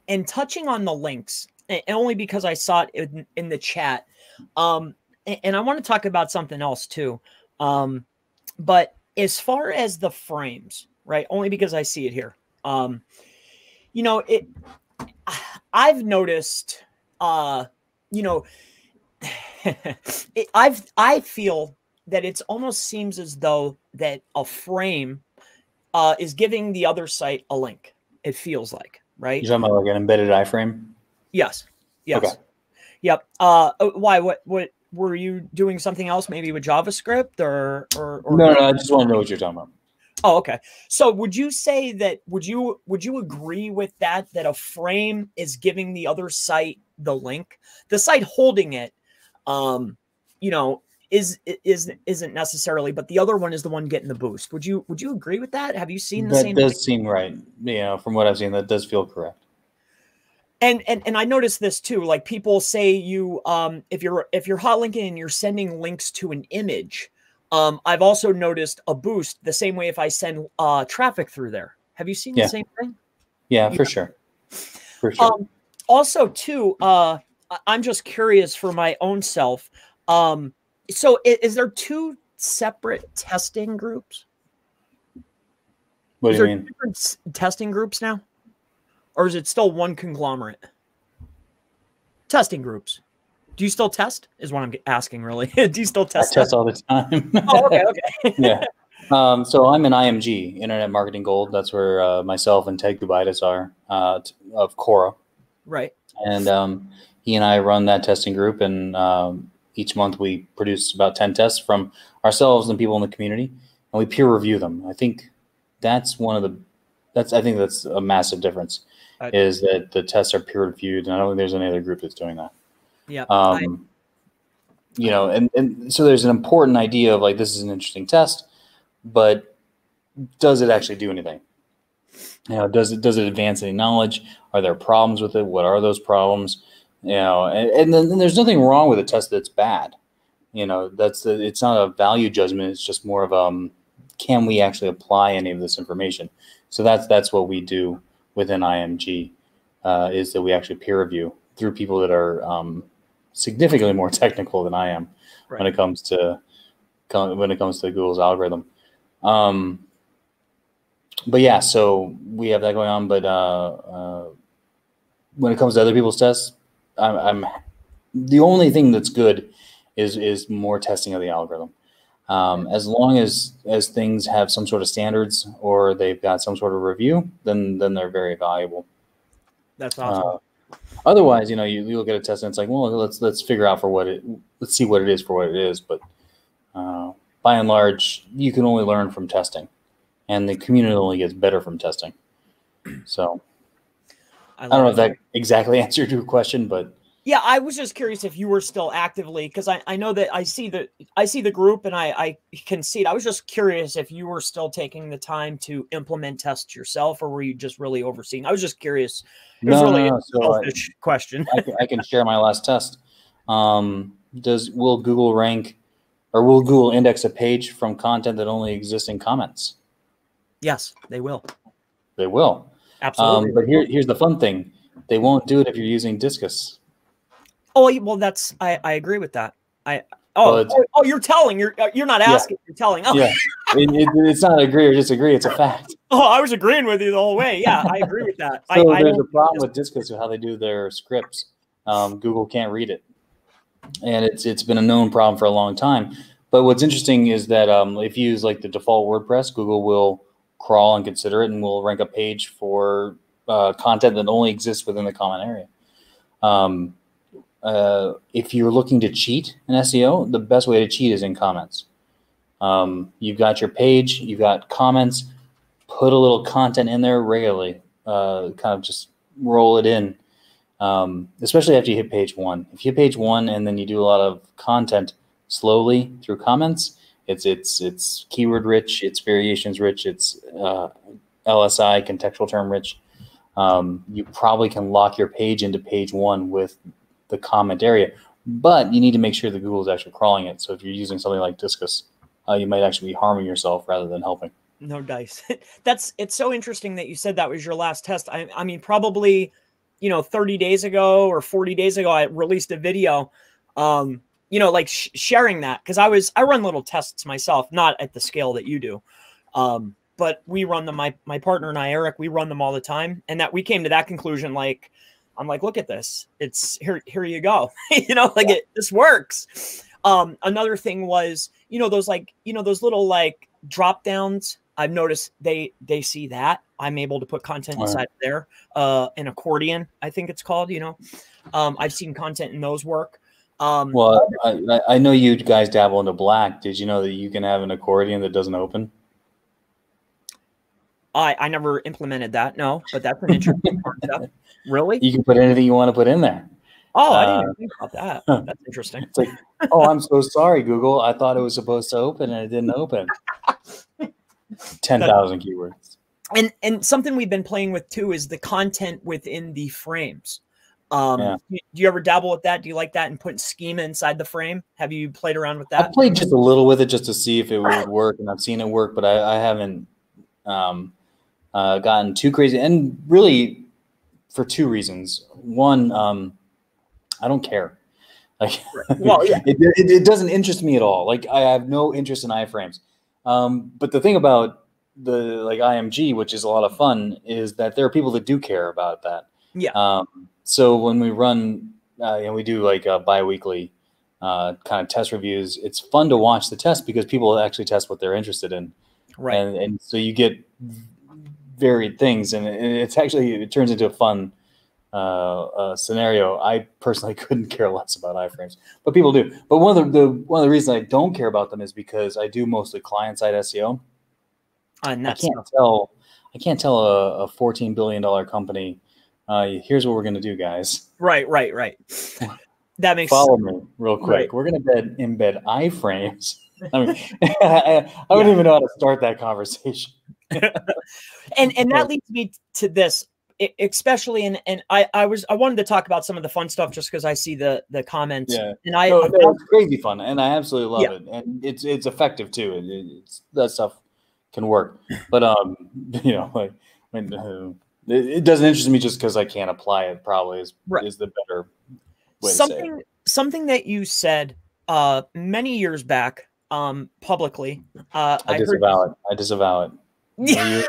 And touching on the links, and only because I saw it in the chat, and I want to talk about something else too. But as far as the frames, right? Only because I see it here. I've noticed, I feel that it almost seems as though that a frame is giving the other site a link. It feels like, right? You're talking about like an embedded iframe? Yes. Okay. Yep. Why? What were you doing something else? Maybe with JavaScript or? No. I just want to know what you're talking about. Oh, okay. So would you say that, would you agree with that, that a frame is giving the other site the link, the site holding it, you know, isn't necessarily, but the other one is the one getting the boost. Would you agree with that? Have you seen the That same thing? does seem right. You know, from what I've seen, that does feel correct. And I noticed this too. Like people say you, if you're hot linking and you're sending links to an image, I've also noticed a boost the same way if I send traffic through there. Have you seen the same thing? Yeah, for sure. For sure. Also too, I'm just curious for my own self. So is there two separate testing groups? What do Is you there mean? different testing groups now? Or is it still one conglomerate? Testing groups. Do you still test? Is what I'm asking, really. Do you still test? I test all the time. Oh, okay, okay. Yeah. So I'm an IMG, Internet Marketing Gold. That's where myself and Ted Kubitis are of Cora. Right. And he and I run that testing group, and each month we produce about 10 tests from ourselves and people in the community, and we peer review them. I think that's I think that's a massive difference, is that the tests are peer reviewed, and I don't think there's any other group that's doing that. Yeah. You know, and so there's an important idea of like, this is an interesting test, but does it actually do anything? You know, does it advance any knowledge? Are there problems with it? What are those problems? You know, and then there's nothing wrong with a test that's bad. You know, it's not a value judgment. It's just more of can we actually apply any of this information? So that's what we do within IMG, is that we actually peer review through people that are significantly more technical than I am when it comes to Google's algorithm. But yeah, so we have that going on. But when it comes to other people's tests, I'm the only thing that's good is more testing of the algorithm. As long as things have some sort of standards or they've got some sort of review, then they're very valuable. That's awesome. Otherwise, you know, you look at a test and it's like, well, let's figure out let's see what it is for what it is. But by and large, you can only learn from testing, and the community only gets better from testing. So I don't know if that exactly answered your question, but yeah, I was just curious if you were still actively, because I know that I see the group and I can see it. I was just curious if you were still taking the time to implement tests yourself, or were you just really overseeing? I was just curious. It was really a selfish question. I can share my last test. Will Google rank, or will Google index a page from content that only exists in comments? Yes, they will. They will. Absolutely. But here's the fun thing. They won't do it if you're using Discus. Oh, well, I agree with that. You're telling. You're not asking. Yeah. You're telling. Oh. Yeah, it's not agree or disagree. It's a fact. Oh, I was agreeing with you the whole way. Yeah, I agree with that. So there's a problem with Discus with how they do their scripts. Google can't read it, and it's been a known problem for a long time. But what's interesting is that if you use like the default WordPress, Google will crawl and consider it, and will rank a page for content that only exists within the comment area. If you're looking to cheat in SEO, the best way to cheat is in comments. You've got your page, you've got comments, put a little content in there regularly, kind of just roll it in, especially after you hit page one. If you hit page one and then you do a lot of content slowly through comments, it's keyword rich, it's variations rich, it's LSI, contextual term rich. You probably can lock your page into page one with the comment area, but you need to make sure that Google is actually crawling it. So if you're using something like Discus, you might actually be harming yourself rather than helping. No dice. It's so interesting that you said that was your last test. I mean, probably, 30 days ago or 40 days ago, I released a video, like sharing that, because I run little tests myself, not at the scale that you do. But we run them, my partner and I, Eric, we run them all the time. And that we came to that conclusion, like, I'm like, look at this. It's here you go. This works. Another thing was, those little like drop downs. I've noticed they see that. I'm able to put content inside there. An accordion, I think it's called, I've seen content in those work. Well, I know you guys dabble into black. Did you know that you can have an accordion that doesn't open? I never implemented that. No, but that's an interesting concept. Really? You can put anything you want to put in there. Oh, I didn't even think about that. That's interesting. It's like, oh, I'm so sorry, Google. I thought it was supposed to open and it didn't open. 10,000 keywords. And something we've been playing with too is the content within the frames. Yeah. Do you ever dabble with that? Do you like that and putting schema inside the frame? Have you played around with that? I played just a little with it just to see if it would work, and I've seen it work, but I haven't gotten too crazy. And really, for two reasons. One, I don't care. Like, well, yeah. it doesn't interest me at all. Like, I have no interest in iframes. But the thing about the IMG, which is a lot of fun, is that there are people that do care about that. Yeah. So when we run, and we do like bi-weekly kind of test reviews, it's fun to watch the test because people actually test what they're interested in. Right. And so you get varied things, and it turns into a fun scenario. I personally couldn't care less about iframes, but people do. But one of the reasons I don't care about them is because I do mostly client-side SEO. And I can't tell a $14 billion company, here's what we're going to do, guys. Right. That makes Follow me real quick. Right. We're going to embed iframes. I mean, I don't even know how to start that conversation. and that leads me to this, especially and I wanted to talk about some of the fun stuff just because I see the comments. Yeah. And it's crazy fun, and I absolutely love it, and it's effective too. It's that stuff can work, but it doesn't interest me just because I can't apply it. Probably is the better way to say it. Something that you said many years back publicly. I disavow it. Yeah.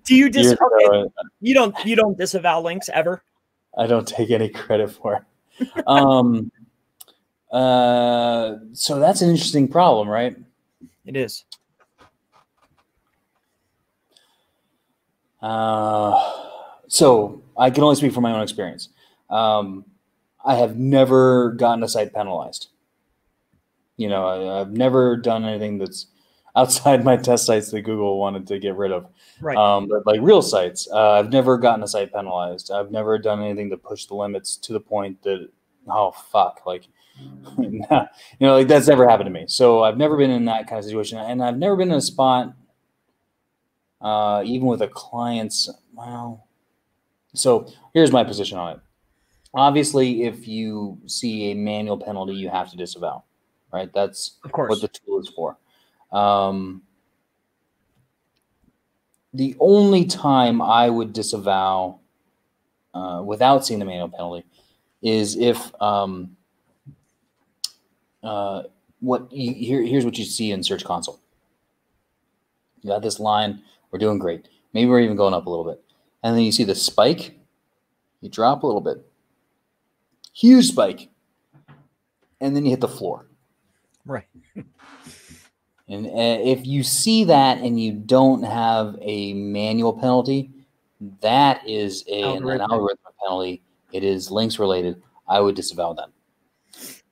Do you you don't disavow links ever? I don't take any credit for it. So that's an interesting problem, right? It is. So I can only speak from my own experience. I have never gotten a site penalized. I've never done anything that's outside my test sites that Google wanted to get rid of. Right. But like real sites, I've never gotten a site penalized. I've never done anything to push the limits to the point that, oh, fuck, like, like that's never happened to me. So I've never been in that kind of situation. And I've never been in a spot, even with a client's, so here's my position on it. Obviously, if you see a manual penalty, you have to disavow, right? That's of course what the tool is for. The only time I would disavow without seeing the manual penalty is if here's what you see in Search Console. You got this line, we're doing great. Maybe we're even going up a little bit. And then you see the spike, you drop a little bit. Huge spike. And then you hit the floor. Right. And if you see that and you don't have a manual penalty, that is an algorithm penalty. It is links related. I would disavow them.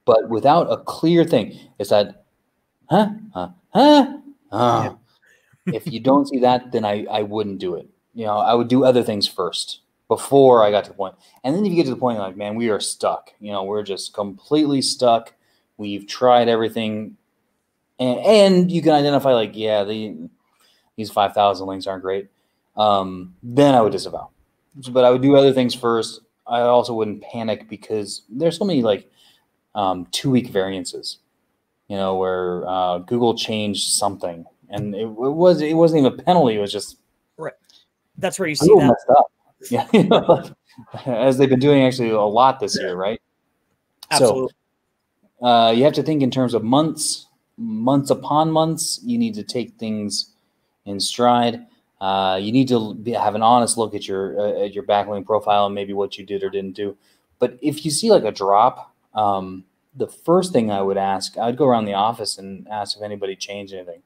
But without a clear thing, it's that, if you don't see that, then I wouldn't do it. I would do other things first before I got to the point. And then if you get to the point, like, man, we are stuck. We're just completely stuck. We've tried everything. And you can identify, like, yeah, these 5,000 links aren't great. Then I would disavow. But I would do other things first. I also wouldn't panic because there's so many, like, 2-week variances, where Google changed something. And it wasn't even a penalty. It was just right. That's where you see Google that. messed up. Yeah, as they've been doing actually a lot this year, right? Absolutely. So you have to think in terms of months upon months. You need to take things in stride. You need to have an honest look at your backlink profile and maybe what you did or didn't do. But if you see like a drop, the first thing I would go around the office and ask if anybody changed anything.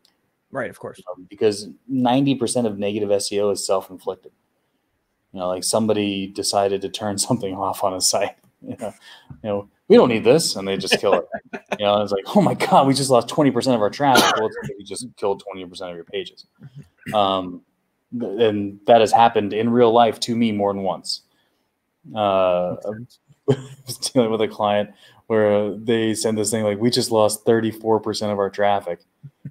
Right, of course. Because 90% of negative SEO is self-inflicted. Like somebody decided to turn something off on a site. We don't need this, and they just kill it. It's like, oh my God, we just lost 20% of our traffic. Well, it's like you just killed 20% of your pages. And that has happened in real life to me more than once. I was dealing with a client where they sent this thing like, we just lost 34% of our traffic.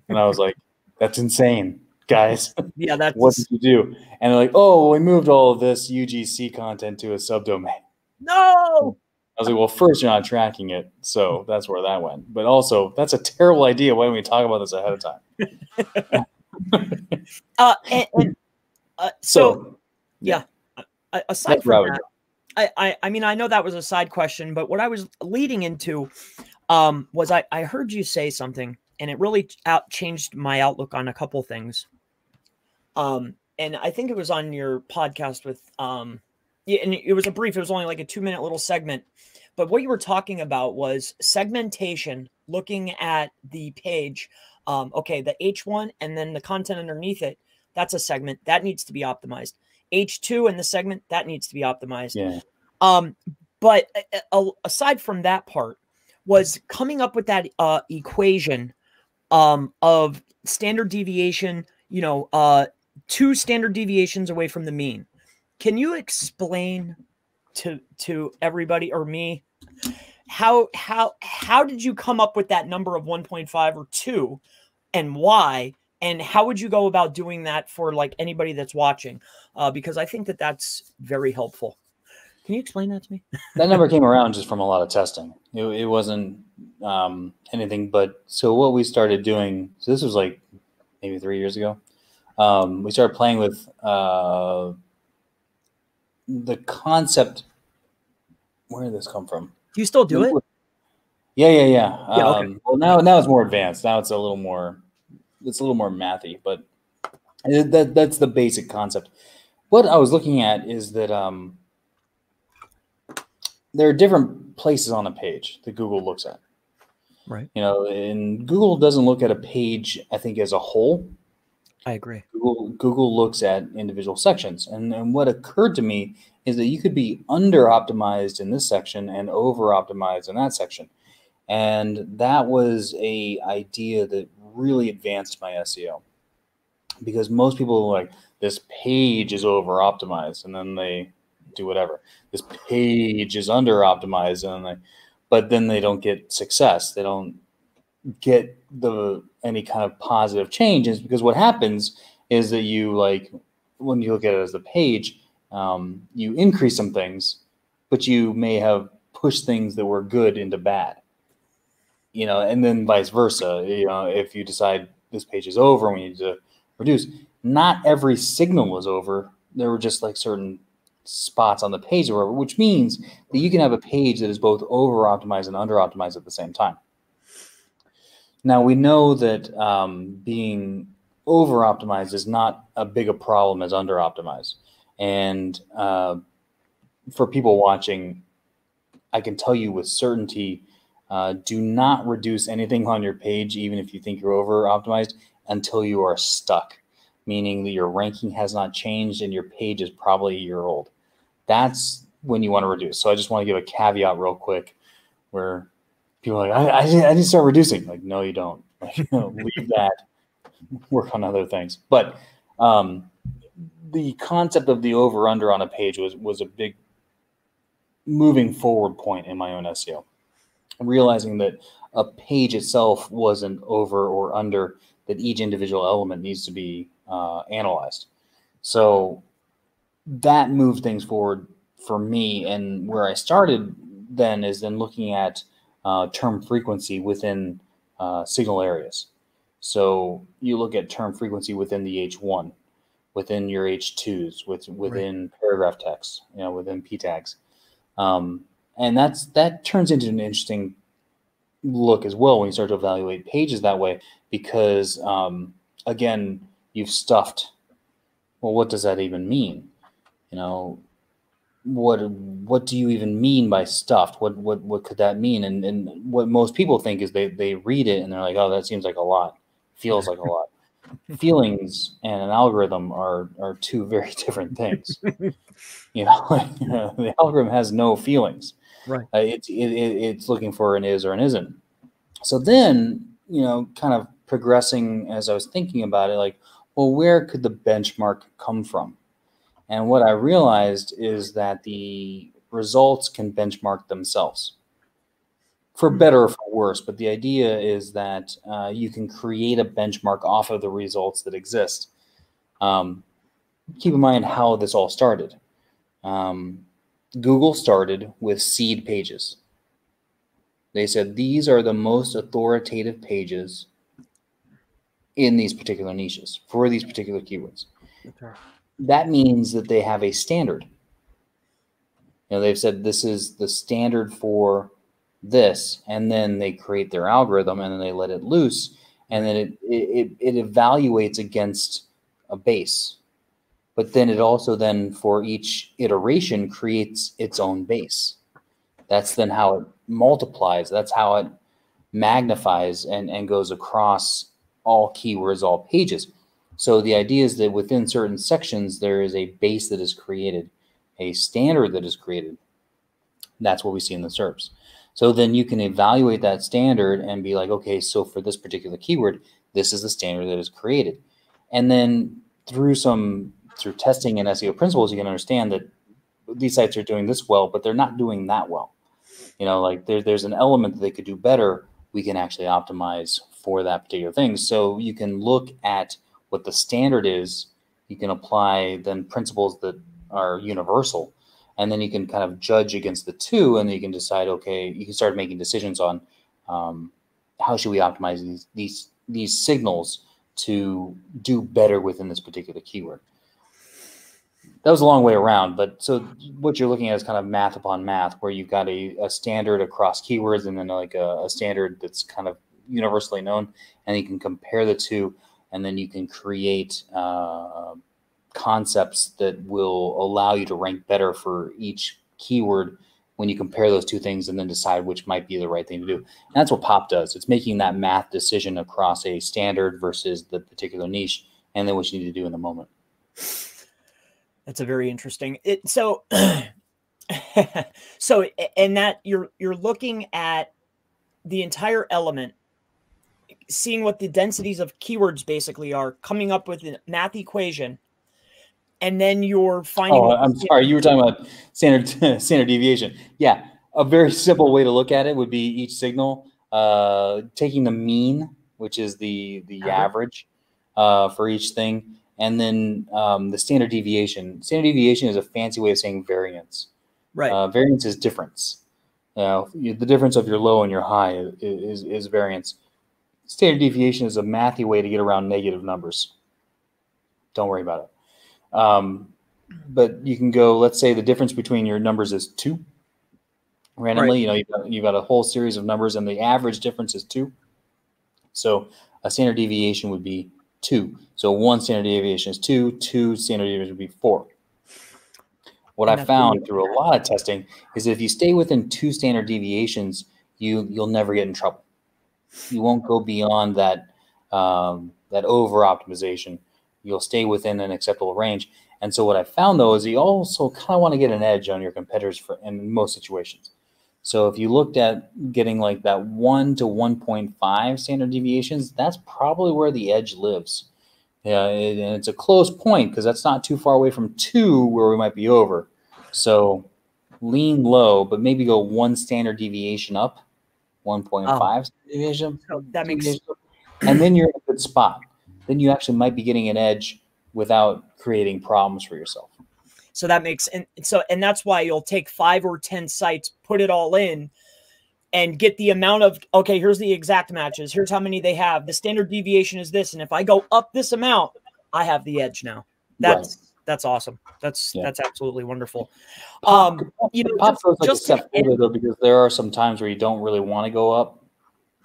And I was like, that's insane, guys. Yeah, that's what did you do? And they're like, oh, we moved all of this UGC content to a subdomain. No. I was like, well, first, you're not tracking it. So that's where that went. But also, that's a terrible idea. Why don't we talk about this ahead of time? So yeah. Aside from that, I mean, I know that was a side question, but what I was leading into was I heard you say something, and it really changed my outlook on a couple things. And I think it was on your podcast with yeah, and it was it was only like a 2-minute little segment. But what you were talking about was segmentation, looking at the page. Okay, the H1 and then the content underneath it, that's a segment that needs to be optimized. H2 and the segment that needs to be optimized. Yeah. But aside from that part, was coming up with that equation of standard deviation, 2 standard deviations away from the mean. Can you explain to everybody or me how did you come up with that number of 1.5 or 2, and why? And how would you go about doing that for like anybody that's watching? Because I think that that's very helpful. Can you explain that to me? That number came around just from a lot of testing. It wasn't anything but, so what we started doing, so this was like maybe 3 years ago. We started playing with the concept. Where did this come from? Do you still do it? Yeah. Okay. Well, now it's more advanced. Now it's a little more mathy, but that's the basic concept. What I was looking at is that there are different places on a page that Google looks at. Right. And Google doesn't look at a page, I think, as a whole. I agree. Google looks at individual sections. And what occurred to me is that you could be under-optimized in this section and over-optimized in that section. And that was a idea that really advanced my SEO. Because most people are like, this page is over-optimized, and then they do whatever. This page is under-optimized, but then they don't get success. They don't get any kind of positive changes, because what happens is that when you look at it as the page, you increase some things, but you may have pushed things that were good into bad, and then vice versa. If you decide this page is over and we need to reduce, not every signal was over. There were just like certain spots on the page that were over, which means that you can have a page that is both over optimized and under optimized at the same time. Now, we know that being over-optimized is not as big a problem as under-optimized. And for people watching, I can tell you with certainty, do not reduce anything on your page, even if you think you're over-optimized, until you are stuck, meaning that your ranking has not changed and your page is probably a year old. That's when you want to reduce. So I just want to give a caveat real quick where people are like, I need to start reducing. Like, no, you don't. Leave that. Work on other things. But the concept of the over-under on a page was a big moving forward point in my own SEO. Realizing that a page itself wasn't over or under, that each individual element needs to be analyzed. So that moved things forward for me. And where I started then is looking at term frequency within signal areas. So you look at term frequency within the H1, within your H2s, within right. Paragraph text, within P tags. And that turns into an interesting look as well when you start to evaluate pages that way, because again, you've stuffed. Well, what does that even mean? What do you even mean by stuffed? What could that mean? And what most people think is they read it and they're like, oh, that seems like a lot, feels like a lot. Feelings and an algorithm are two very different things. The algorithm has no feelings. Right. It's looking for an is or an isn't. So then, kind of progressing as I was thinking about it, like, well, where could the benchmark come from? And what I realized is that the results can benchmark themselves, for better or for worse. But the idea is that you can create a benchmark off of the results that exist. Keep in mind how this all started. Google started with seed pages. They said these are the most authoritative pages in these particular niches for these particular keywords. Okay. That means that they have a standard. They've said this is the standard for this, and then they create their algorithm, and then they let it loose, and then it evaluates against a base. But then it also then for each iteration creates its own base. That's then how it multiplies. That's how it magnifies and goes across all keywords, all pages. So the idea is that within certain sections, there is a base that is created, a standard that is created. That's what we see in the SERPs. So then you can evaluate that standard and be like, okay, so for this particular keyword, this is the standard that is created. And then through testing and SEO principles, you can understand that these sites are doing this well, but they're not doing that well. Like there's an element that they could do better. We can actually optimize for that particular thing. So you can look at what the standard is. You can apply then principles that are universal, and then you can kind of judge against the two, and then you can decide, okay, you can start making decisions on how should we optimize these signals to do better within this particular keyword. That was a long way around, but so what you're looking at is kind of math upon math, where you've got a standard across keywords, and then like a standard that's kind of universally known, and you can compare the two, and then you can create concepts that will allow you to rank better for each keyword when you compare those two things, and then decide which might be the right thing to do. And that's what POP does. It's making that math decision across a standard versus the particular niche, and then what you need to do in the moment. That's a very interesting. So and that you're looking at the entire element, seeing what the densities of keywords basically are, coming up with a math equation, and then you're finding. Oh, I'm sorry, you were talking about standard deviation. Yeah, a very simple way to look at it would be each signal taking the mean, which is the average for each thing. And then the standard deviation. Standard deviation is a fancy way of saying variance. Right. Variance is difference. The difference of your low and your high is variance. Standard deviation is a mathy way to get around negative numbers. Don't worry about it. But you can go, let's say the difference between your numbers is 2. Randomly, right. You've got a whole series of numbers, and the average difference is 2. So a standard deviation would be 2. So 1 standard deviation is 2. 2 standard deviation would be 4. What I found through a lot of testing is that if you stay within 2 standard deviations, you'll never get in trouble. You won't go beyond that over optimization. You'll stay within an acceptable range. And so what I found, though, is you also kind of want to get an edge on your competitors in most situations. So if you looked at getting like that 1 to 1.5 standard deviations, that's probably where the edge lives. Yeah, and it's a close point because that's not too far away from 2 where we might be over. So lean low, but maybe go 1 standard deviation up, 1.5 deviation. So that makes, and then you're in a good spot. Then you actually might be getting an edge without creating problems for yourself. So that makes, and that's why you'll take 5 or 10 sites, put it all in, and get the amount of, okay, here's the exact matches. Here's how many they have. The standard deviation is this. And if I go up this amount, I have the edge now. That's awesome. That's absolutely wonderful. Pop goes like a step further, though, because there are some times where you don't really want to go up,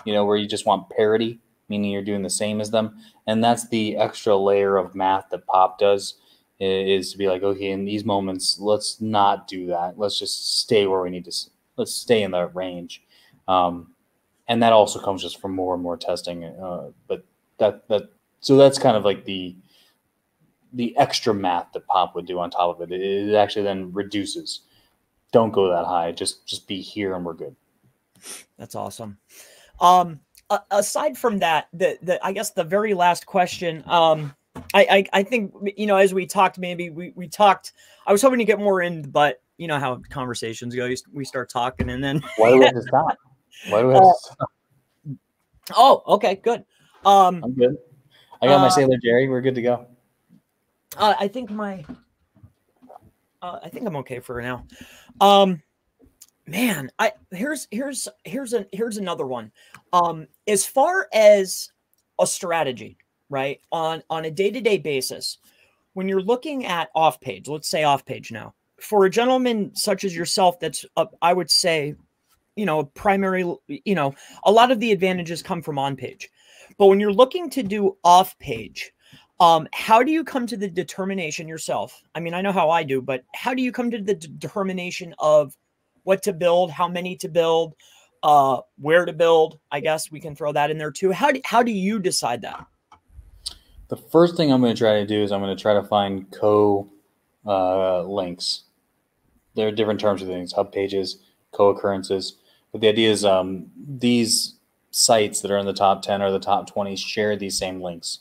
where you just want parity, meaning you're doing the same as them. And that's the extra layer of math that Pop does, is to be like, okay, in these moments, let's not do that. Let's just stay where we need to. Let's stay in that range. And that also comes just from more and more testing. But so that's kind of like the extra math that Pop would do on top of it. It actually then reduces. Don't go that high. Just be here and we're good. That's awesome. Aside from that, I guess the very last question, I think, you know, as we talked, maybe we talked, I was hoping to get more in, but you know how conversations go. We start talking and then. Why do we have to stop? Why do we have to stop? Oh, okay, good. I'm good. I got my Sailor Jerry. We're good to go. I think I think I'm okay for now. Man, here's another one. As far as a strategy, right? On a day-to-day basis, when you're looking at off page, let's say off page now, for a gentleman such as yourself, that's I would say, you know, primary, you know, a lot of the advantages come from on page. But when you're looking to do off page, how do you come to the determination yourself? I mean, I know how I do, but how do you come to the determination of what to build, how many to build, where to build? I guess we can throw that in there too. How do you decide that? The first thing I'm going to try to do is I'm going to try to find links. There are different terms of things, hub pages, co-occurrences. But the idea is these sites that are in the top 10 or the top 20 share these same links.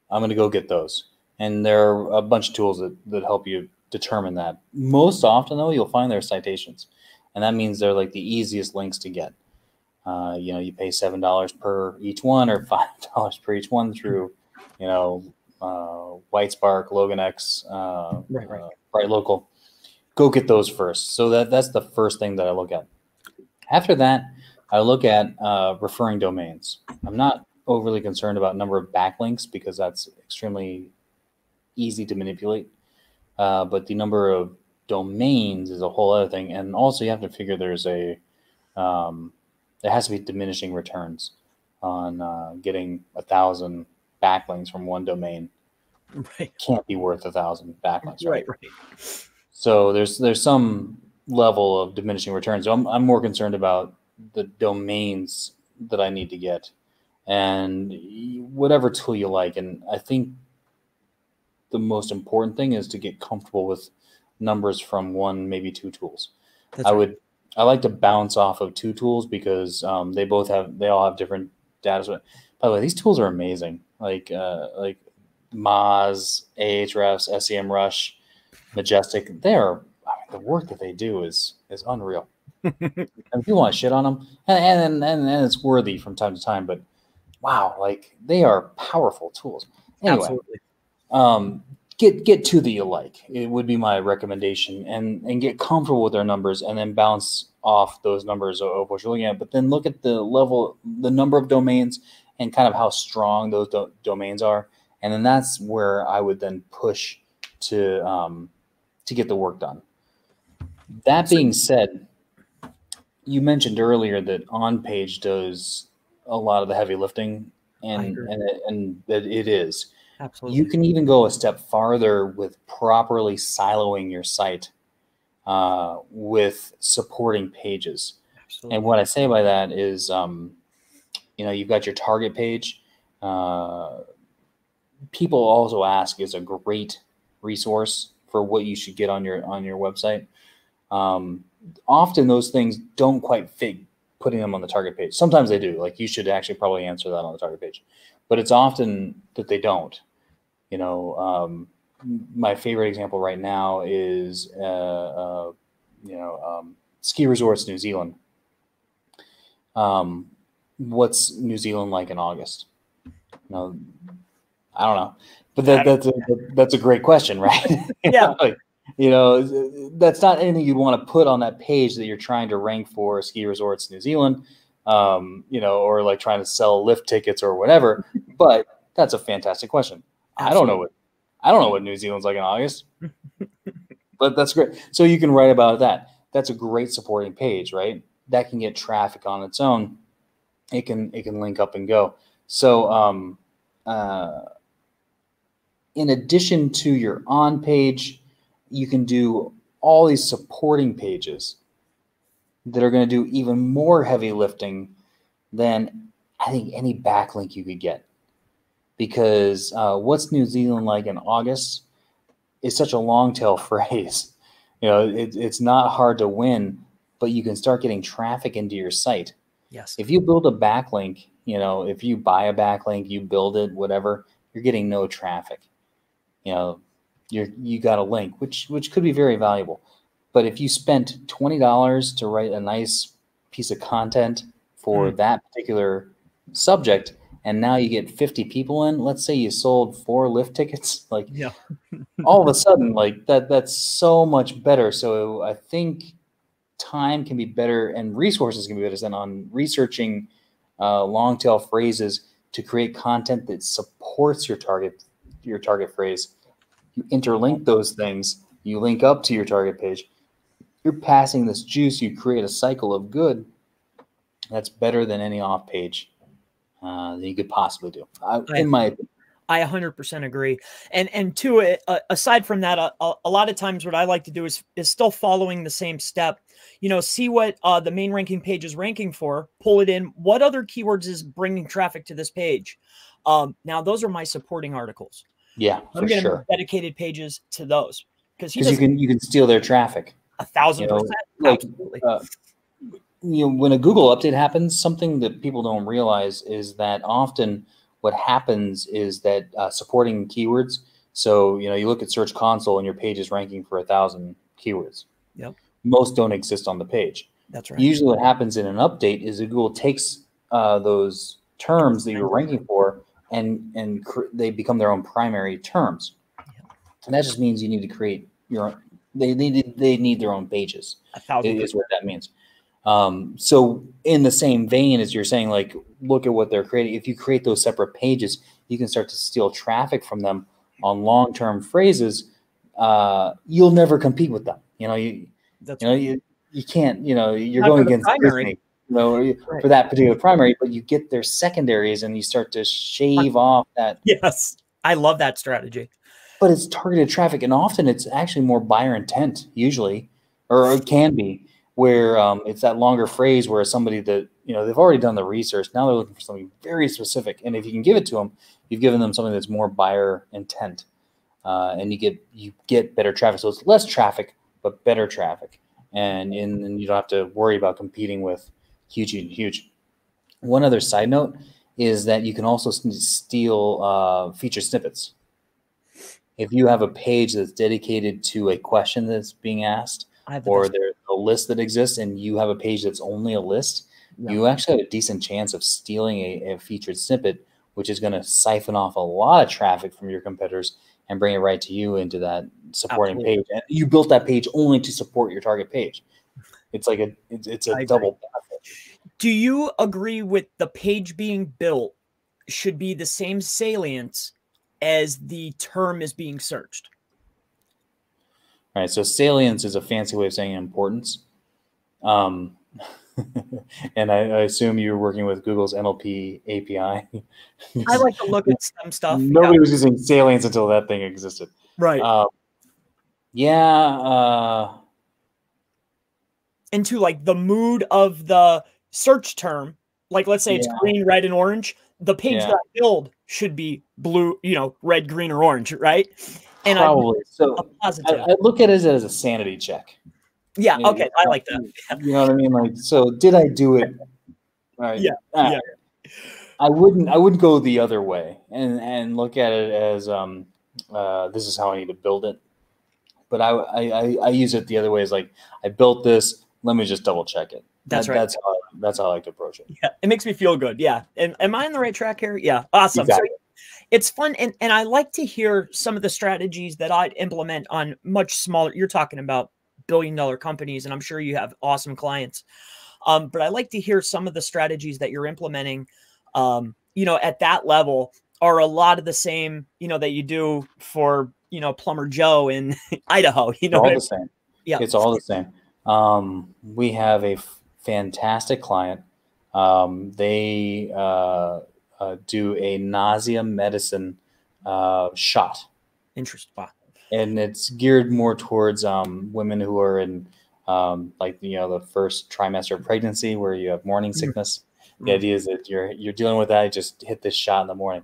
I'm going to go get those. And there are a bunch of tools that help you determine that. Most often, though, you'll find their citations. And that means they're like the easiest links to get. You know, you pay $7 per each one or $5 per each one through, you know, Whitespark, LoganX, Bright Local. Go get those first. So that's the first thing that I look at. After that, I look at referring domains. I'm not overly concerned about number of backlinks because that's extremely easy to manipulate. But the number of domains is a whole other thing. And also you have to figure there has to be diminishing returns on getting 1,000 backlinks from one domain. Right. Can't be worth 1,000 backlinks, right? Right. So there's some level of diminishing returns. So I'm more concerned about the domains that I need to get, and whatever tool you like. And I think the most important thing is to get comfortable with numbers from one, maybe two tools. I like to bounce off of two tools because they all have different data. By the way, these tools are amazing. Like Moz, Ahrefs, SEMrush, Majestic. The work that they do is unreal. And people want to shit on them, and it's worthy from time to time. But wow, like they are powerful tools. Anyway, absolutely. Get two that you like. It would be my recommendation, and get comfortable with their numbers, and then bounce off those numbers of what you're looking at. But then look at the number of domains, and kind of how strong those domains are, and then that's where I would then push to get the work done. That being said, you mentioned earlier that on-page does a lot of the heavy lifting, and that it is. Absolutely. You can even go a step farther with properly siloing your site with supporting pages. Absolutely. And what I say by that is, you know, you've got your target page. People also ask is a great resource for what you should get on your website. Often those things don't quite fit putting them on the target page. Sometimes they do. Like you should actually probably answer that on the target page, but it's often that they don't. You know, my favorite example right now is ski resorts New Zealand. What's New Zealand like in August? No, I don't know, but that's a great question, right? Yeah. You know, that's not anything you'd want to put on that page that you're trying to rank for ski resorts New Zealand, you know, or like trying to sell lift tickets or whatever. But that's a fantastic question. Absolutely. I don't know what New Zealand's like in August, but that's great. So you can write about that. That's a great supporting page, right? That can get traffic on its own. It can link up and go. So in addition to your on page, you can do all these supporting pages that are going to do even more heavy lifting than I think any backlink you could get. Because what's New Zealand like in August is such a long tail phrase. You know, it's not hard to win, but you can start getting traffic into your site. Yes. If you build a backlink, you know, if you buy a backlink, you build it, whatever, you're getting no traffic. You know, you got a link, which could be very valuable. But if you spent $20 to write a nice piece of content for that particular subject, and now you get 50 people in, let's say you sold 4 lift tickets, like all of a sudden, like that's so much better. So I think time can be better and resources can be better spent on researching long tail phrases to create content that supports your target phrase. You interlink those things, you link up to your target page, you're passing this juice, you create a cycle of good that's better than any off page that you could possibly do, in my opinion. I 100% agree. And two, aside from that, a lot of times what I like to do is still following the same step. You know, see what the main ranking page is ranking for, pull it in. What other keywords is bringing traffic to this page? Now, those are my supporting articles. Yeah, I'm going to make dedicated pages to those because you can steal their traffic. 1,000%. Like, absolutely. When a Google update happens, something that people don't realize is that often what happens is that supporting keywords. So, you look at Search Console and your page is ranking for 1,000 keywords. Yep. Most don't exist on the page. That's right. Usually what happens in an update is that Google takes those terms that you're ranking for and they become their own primary terms. Yep. And that just means you need to create your own. They need their own pages. 1,000% is what that means. So in the same vein as you're saying, like, look at what they're creating. If you create those separate pages, you can start to steal traffic from them on long-term phrases. You'll never compete with them. You can't, you're not going against primary. Disney, for that particular primary, but you get their secondaries and you start to shave off that. Yes. I love that strategy. But it's targeted traffic, and often it's actually more buyer intent, usually, or it can be, where it's that longer phrase where somebody that, they've already done the research. Now they're looking for something very specific. And if you can give it to them, you've given them something that's more buyer intent, and you get better traffic. So it's less traffic, but better traffic. And you don't have to worry about competing with huge. One other side note is that you can also steal featured snippets. If you have a page that's dedicated to a question that's being asked, or there's a list that exists and you have a page that's only a list, you actually have a decent chance of stealing a featured snippet, which is going to siphon off a lot of traffic from your competitors and bring it right to you into that supporting page. And you built that page only to support your target page. It's like it's a double benefit. Do you agree with the page being built should be the same salience as the term is being searched? All right, so salience is a fancy way of saying importance. And I assume you're working with Google's NLP API. I like to look at some stuff. Nobody was using salience until that thing existed. Right. Into like the mood of the search term. Like, let's say it's green, red, and orange. The page that I build should be blue, red, green, or orange, right? And probably. So I look at it as a sanity check. Yeah. Okay. I like that. You know what I mean? Like, so did I do it? Right. Yeah. I wouldn't go the other way and look at it as this is how I need to build it. But I use it the other way, is like, I built this. Let me just double check it. That's right. That's how I like to approach it. Yeah. It makes me feel good. Yeah. And am I on the right track here? Yeah. Awesome. Exactly. So it's fun. And I like to hear some of the strategies that I'd implement on much smaller. You're talking about billion-dollar companies, and I'm sure you have awesome clients. But I like to hear some of the strategies that you're implementing, at that level are a lot of the same, that you do for, Plumber Joe in Idaho, all the same. Yeah. It's all the same. We have a fantastic client. They do a nausea medicine shot. Interesting. Wow. And it's geared more towards women who are in the first trimester of pregnancy, where you have morning sickness. The idea is that you're dealing with that. You just hit this shot in the morning.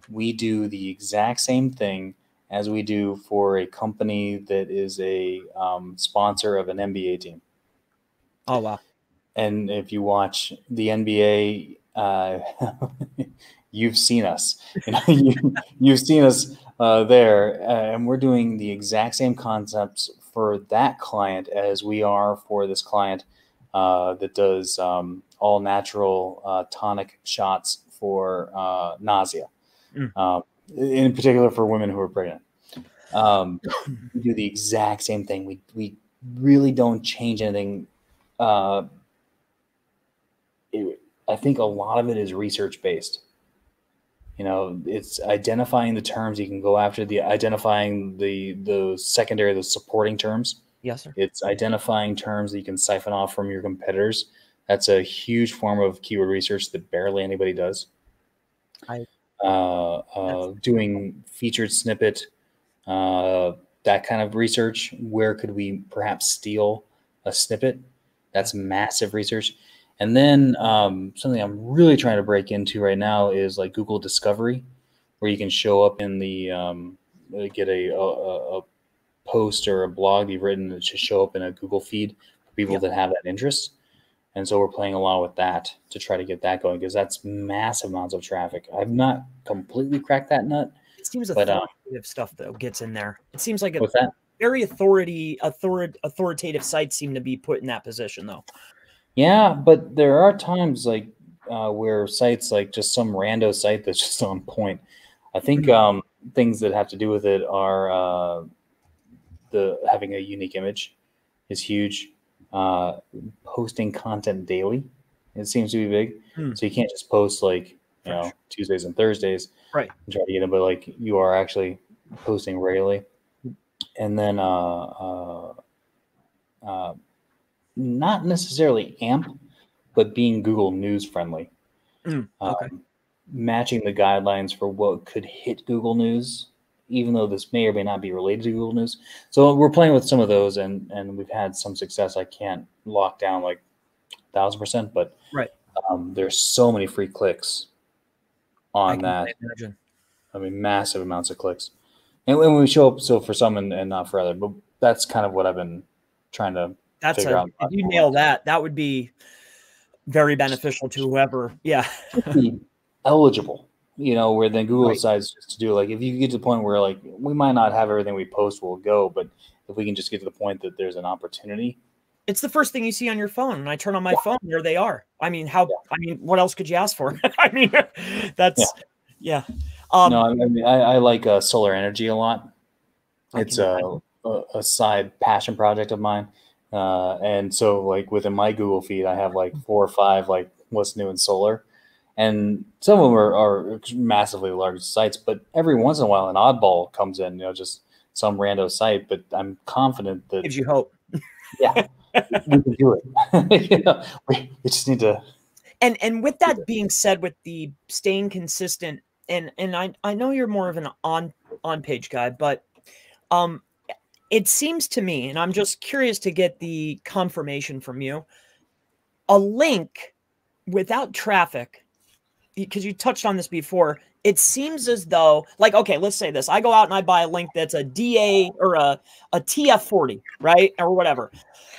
We do the exact same thing as we do for a company that is a sponsor of an NBA team. Oh, wow. And if you watch the NBA, you've seen us. You know, you've seen us there, and we're doing the exact same concepts for that client as we are for this client that does all natural tonic shots for nausea, in particular for women who are pregnant. We do the exact same thing. We really don't change anything. I think a lot of it is research based. You know, it's identifying the terms. You can go after the identifying the secondary, the supporting terms. Yes, sir. It's identifying terms that you can siphon off from your competitors. That's a huge form of keyword research that barely anybody does. Doing featured snippet, that kind of research. Where could we perhaps steal a snippet? That's massive research. And then something I'm really trying to break into right now is like Google Discovery, where you can show up in the get a post or a blog you've written that should show up in a Google feed for people that have that interest. And so we're playing a lot with that to try to get that going, because that's massive amounts of traffic. I've not completely cracked that nut. It seems authoritative stuff though gets in there. It seems like what's that? Very authoritative sites seem to be put in that position though. Yeah, but there are times like where sites like just some rando site that's just on point. I think things that have to do with it are the having a unique image is huge. Posting content daily, it seems to be big. So you can't just post like you know Tuesdays and Thursdays, right? And try to get it, but like you are actually posting regularly, and then not necessarily AMP, but being Google News friendly. Matching the guidelines for what could hit Google News, even though this may or may not be related to Google News. So we're playing with some of those, and we've had some success. I can't lock down like 1,000%, but there's so many free clicks on that. I mean, massive amounts of clicks. And when we show up, so for some and not for other, but that's kind of what I've been trying to figure out. If you nail that, that would be very beneficial to whoever. Yeah. Be eligible, you know, where then Google decides just to do like, if you get to the point where like, we might not have everything we post will go, but if we can just get to the point that there's an opportunity. It's the first thing you see on your phone. And I turn on my phone, there they are. I mean, I mean, what else could you ask for? I mean, that's, no, I mean, I like solar energy a lot. It's a side passion project of mine. And so like within my Google feed, I have like 4 or 5, like what's new in solar. And some of them are massively large sites, but every once in a while an oddball comes in, you know, just some rando site, but I'm confident that gives you hope. Yeah, we can do it. You know, we just need to. And with that being said, with the staying consistent, and I know you're more of an on page guy, but it seems to me, and I'm just curious to get the confirmation from you, a link without traffic, because you touched on this before, it seems as though, like, okay, let's say this. I go out and I buy a link that's a DA or a TF40, right? Or whatever.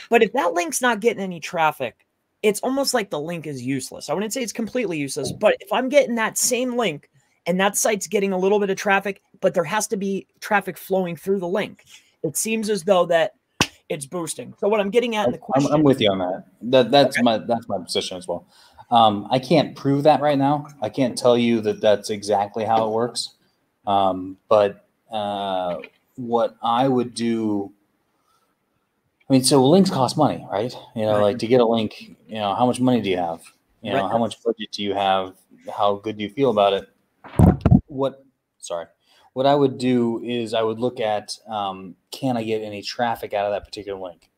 But if that link's not getting any traffic, it's almost like the link is useless. I wouldn't say it's completely useless, but if I'm getting that same link and that site's getting a little bit of traffic, but there has to be traffic flowing through the link, it seems as though that it's boosting. So what I'm getting at in the question, I'm with you on that. That's my position as well. I can't prove that right now. I can't tell you that that's exactly how it works. But what I would do, I mean, so links cost money, right? You know, like to get a link, you know, how much money do you have? You know, how much budget do you have? How good do you feel about it? What I would do is I would look at, can I get any traffic out of that particular link?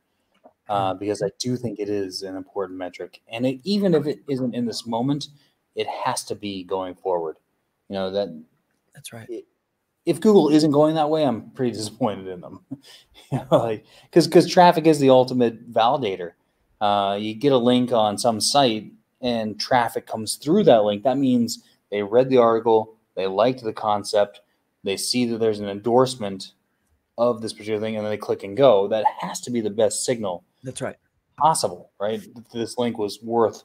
Because I do think it is an important metric. And even if it isn't in this moment, it has to be going forward. You know, that's right. If Google isn't going that way, I'm pretty disappointed in them. You know, like, because traffic is the ultimate validator. You get a link on some site and traffic comes through that link. That means they read the article, they liked the concept, they see that there's an endorsement of this particular thing, and then they click and go. That has to be the best signal. That's right. Possible, right? This link was worth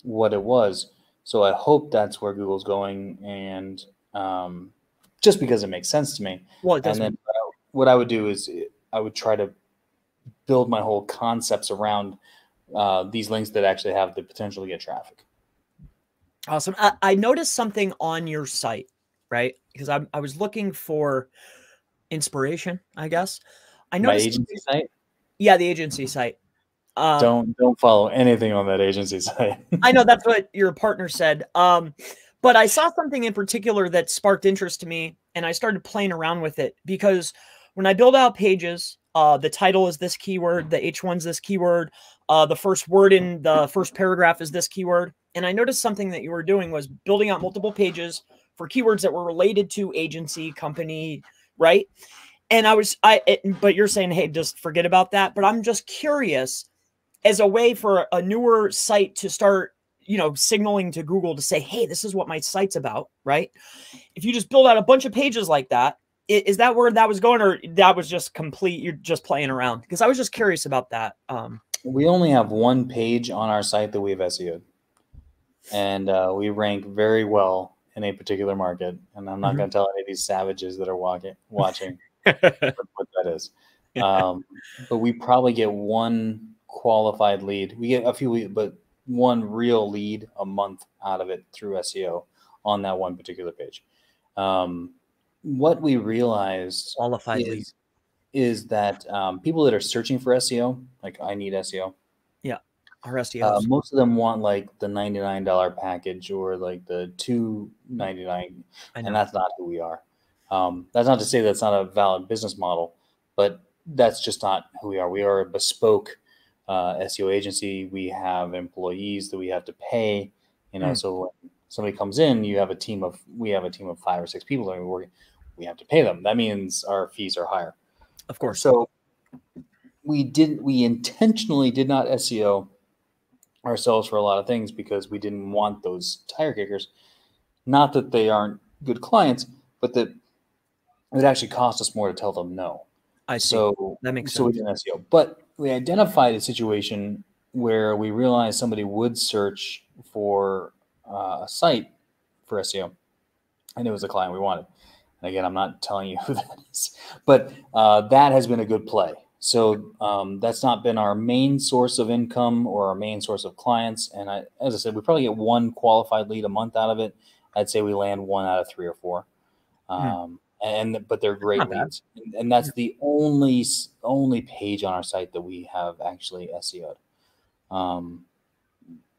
what it was. So I hope that's where Google's going, and just because it makes sense to me. Well, it does. And then what I would do is I would try to build my whole concepts around these links that actually have the potential to get traffic. Awesome. I noticed something on your site, right? Because I was looking for inspiration, I guess. I noticed My agency site? Yeah, the agency site. Don't follow anything on that agency site. I know that's what your partner said. But I saw something in particular that sparked interest to me, and I started playing around with it because when I build out pages, the title is this keyword, the H1's this keyword, the first word in the first paragraph is this keyword. And I noticed something that you were doing was building out multiple pages for keywords that were related to agency, company, right? And but you're saying, hey, just forget about that. But I'm just curious, as a way for a newer site to start, signaling to Google to say, hey, this is what my site's about, right? If you just build out a bunch of pages like that, is that where that was going, or that was just complete, you're just playing around? Because I was just curious about that. We only have one page on our site that we've SEO'd, and we rank very well in a particular market. And I'm not going to tell any of these savages that are watching what that is. But we probably get one qualified lead. We get a few, but one real lead a month out of it through SEO on that one particular page. What we realized is that people that are searching for SEO, like I need SEO. Yeah. Our SEOs. Most of them want like the $99 package or like the $299, and that's not who we are. That's not to say that's not a valid business model, but that's just not who we are. We are a bespoke SEO agency. We have employees that we have to pay. So when somebody comes in, we have a team of 5 or 6 people that are working. We have to pay them. That means our fees are higher. Of course. So we intentionally did not SEO ourselves for a lot of things because we didn't want those tire kickers. Not that they aren't good clients, but that it would actually cost us more to tell them no. I see. So that makes sense. So we didn't SEO, but we identified a situation where we realized somebody would search for a site for SEO, and it was a client we wanted. And again, I'm not telling you who that is, but that has been a good play. So that's not been our main source of income or our main source of clients. And as I said, we probably get one qualified lead a month out of it. I'd say we land 1 out of 3 or 4. But they're great leads. And that's the only page on our site that we have actually SEO'd.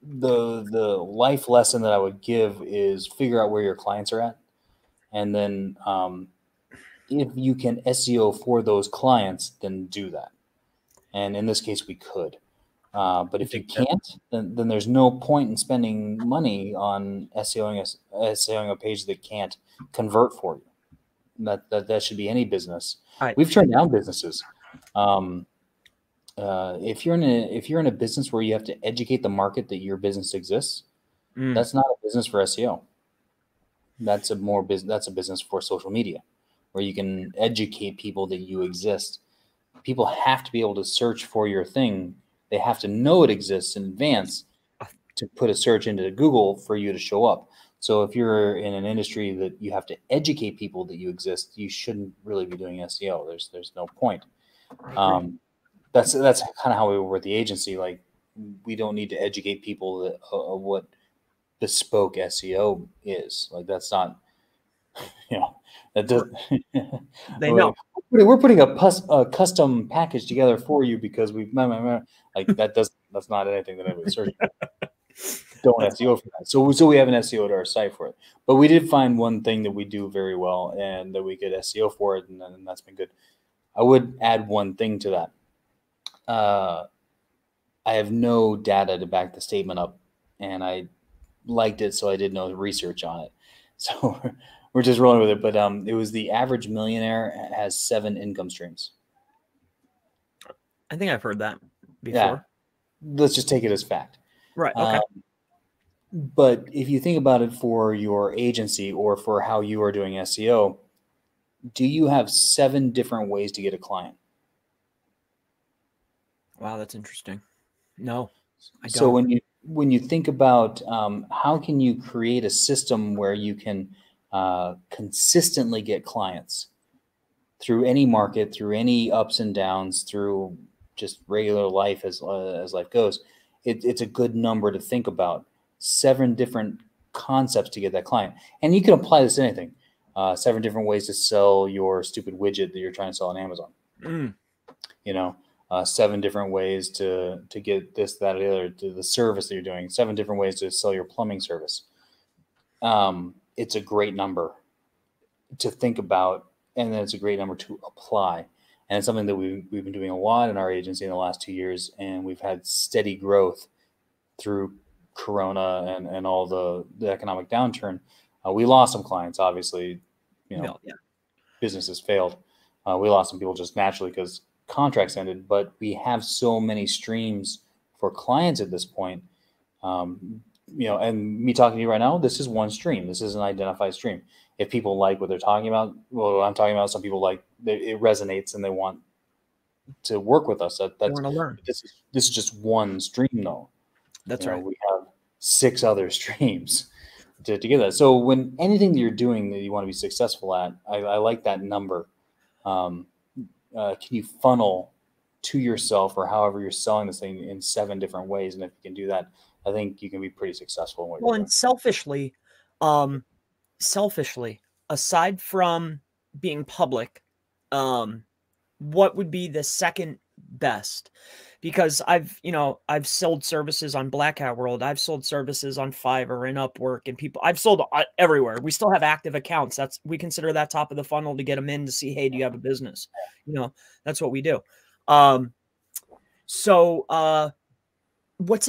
The life lesson that I would give is figure out where your clients are at. And then if you can SEO for those clients, then do that. And in this case, we could. But if you can't, then there's no point in spending money on SEOing a page that can't convert for you. That should be any business. We've turned down businesses. If you're in a business where you have to educate the market that your business exists, that's not a business for SEO. That's a business for social media, where you can educate people that you exist. People have to be able to search for your thing. They have to know it exists in advance to put a search into Google for you to show up. So if you're in an industry that you have to educate people that you exist, you shouldn't really be doing SEO. There's no point. That's kind of how we were with the agency. Like, we don't need to educate people of what bespoke SEO is. Like, that's not, that doesn't. They know. We're putting a custom package together for you because we've like that's not anything that anybody's searching for. Don't SEO for that. So we haven't SEO'd our site for it, but we did find one thing that we do very well and that we could SEO for it, and that's been good. I would add one thing to that. I have no data to back the statement up, and I liked it, so I did no research on it. So we're just rolling with it. But it was the average millionaire has 7 income streams. I think I've heard that before. Yeah. Let's just take it as fact. Right. Okay. But if you think about it for your agency or for how you are doing SEO, do you have 7 different ways to get a client? Wow, that's interesting. No, I don't. So when you think about how can you create a system where you can consistently get clients through any market, through any ups and downs, through just regular life as life goes, it's a good number to think about. 7 different concepts to get that client. And you can apply this to anything. 7 different ways to sell your stupid widget that you're trying to sell on Amazon. You know, 7 different ways to get this, that, or the other, to the service that you're doing. 7 different ways to sell your plumbing service. It's a great number to think about, and then it's a great number to apply. And it's something that we've been doing a lot in our agency in the last 2 years, and we've had steady growth through Corona and all the economic downturn. We lost some clients, obviously. Businesses failed. We lost some people just naturally because contracts ended, but we have so many streams for clients at this point. And me talking to you right now, this is one stream. This is an identified stream. If people like what they're talking about, well, I'm talking about, some people like it resonates and they want to work with us. They want to learn. This is just one stream, though. That's right. We have 6 other streams to get that. So when anything that you're doing that you want to be successful at, I like that number. Can you funnel to yourself or however you're selling this thing in 7 different ways? And if you can do that, I think you can be pretty successful in what you're doing. And selfishly, aside from being public, what would be the second best? Because I've sold services on Black Hat World. I've sold services on Fiverr and Upwork, and I've sold everywhere. We still have active accounts. We consider that top of the funnel to get them in to see, hey, do you have a business? That's what we do. What's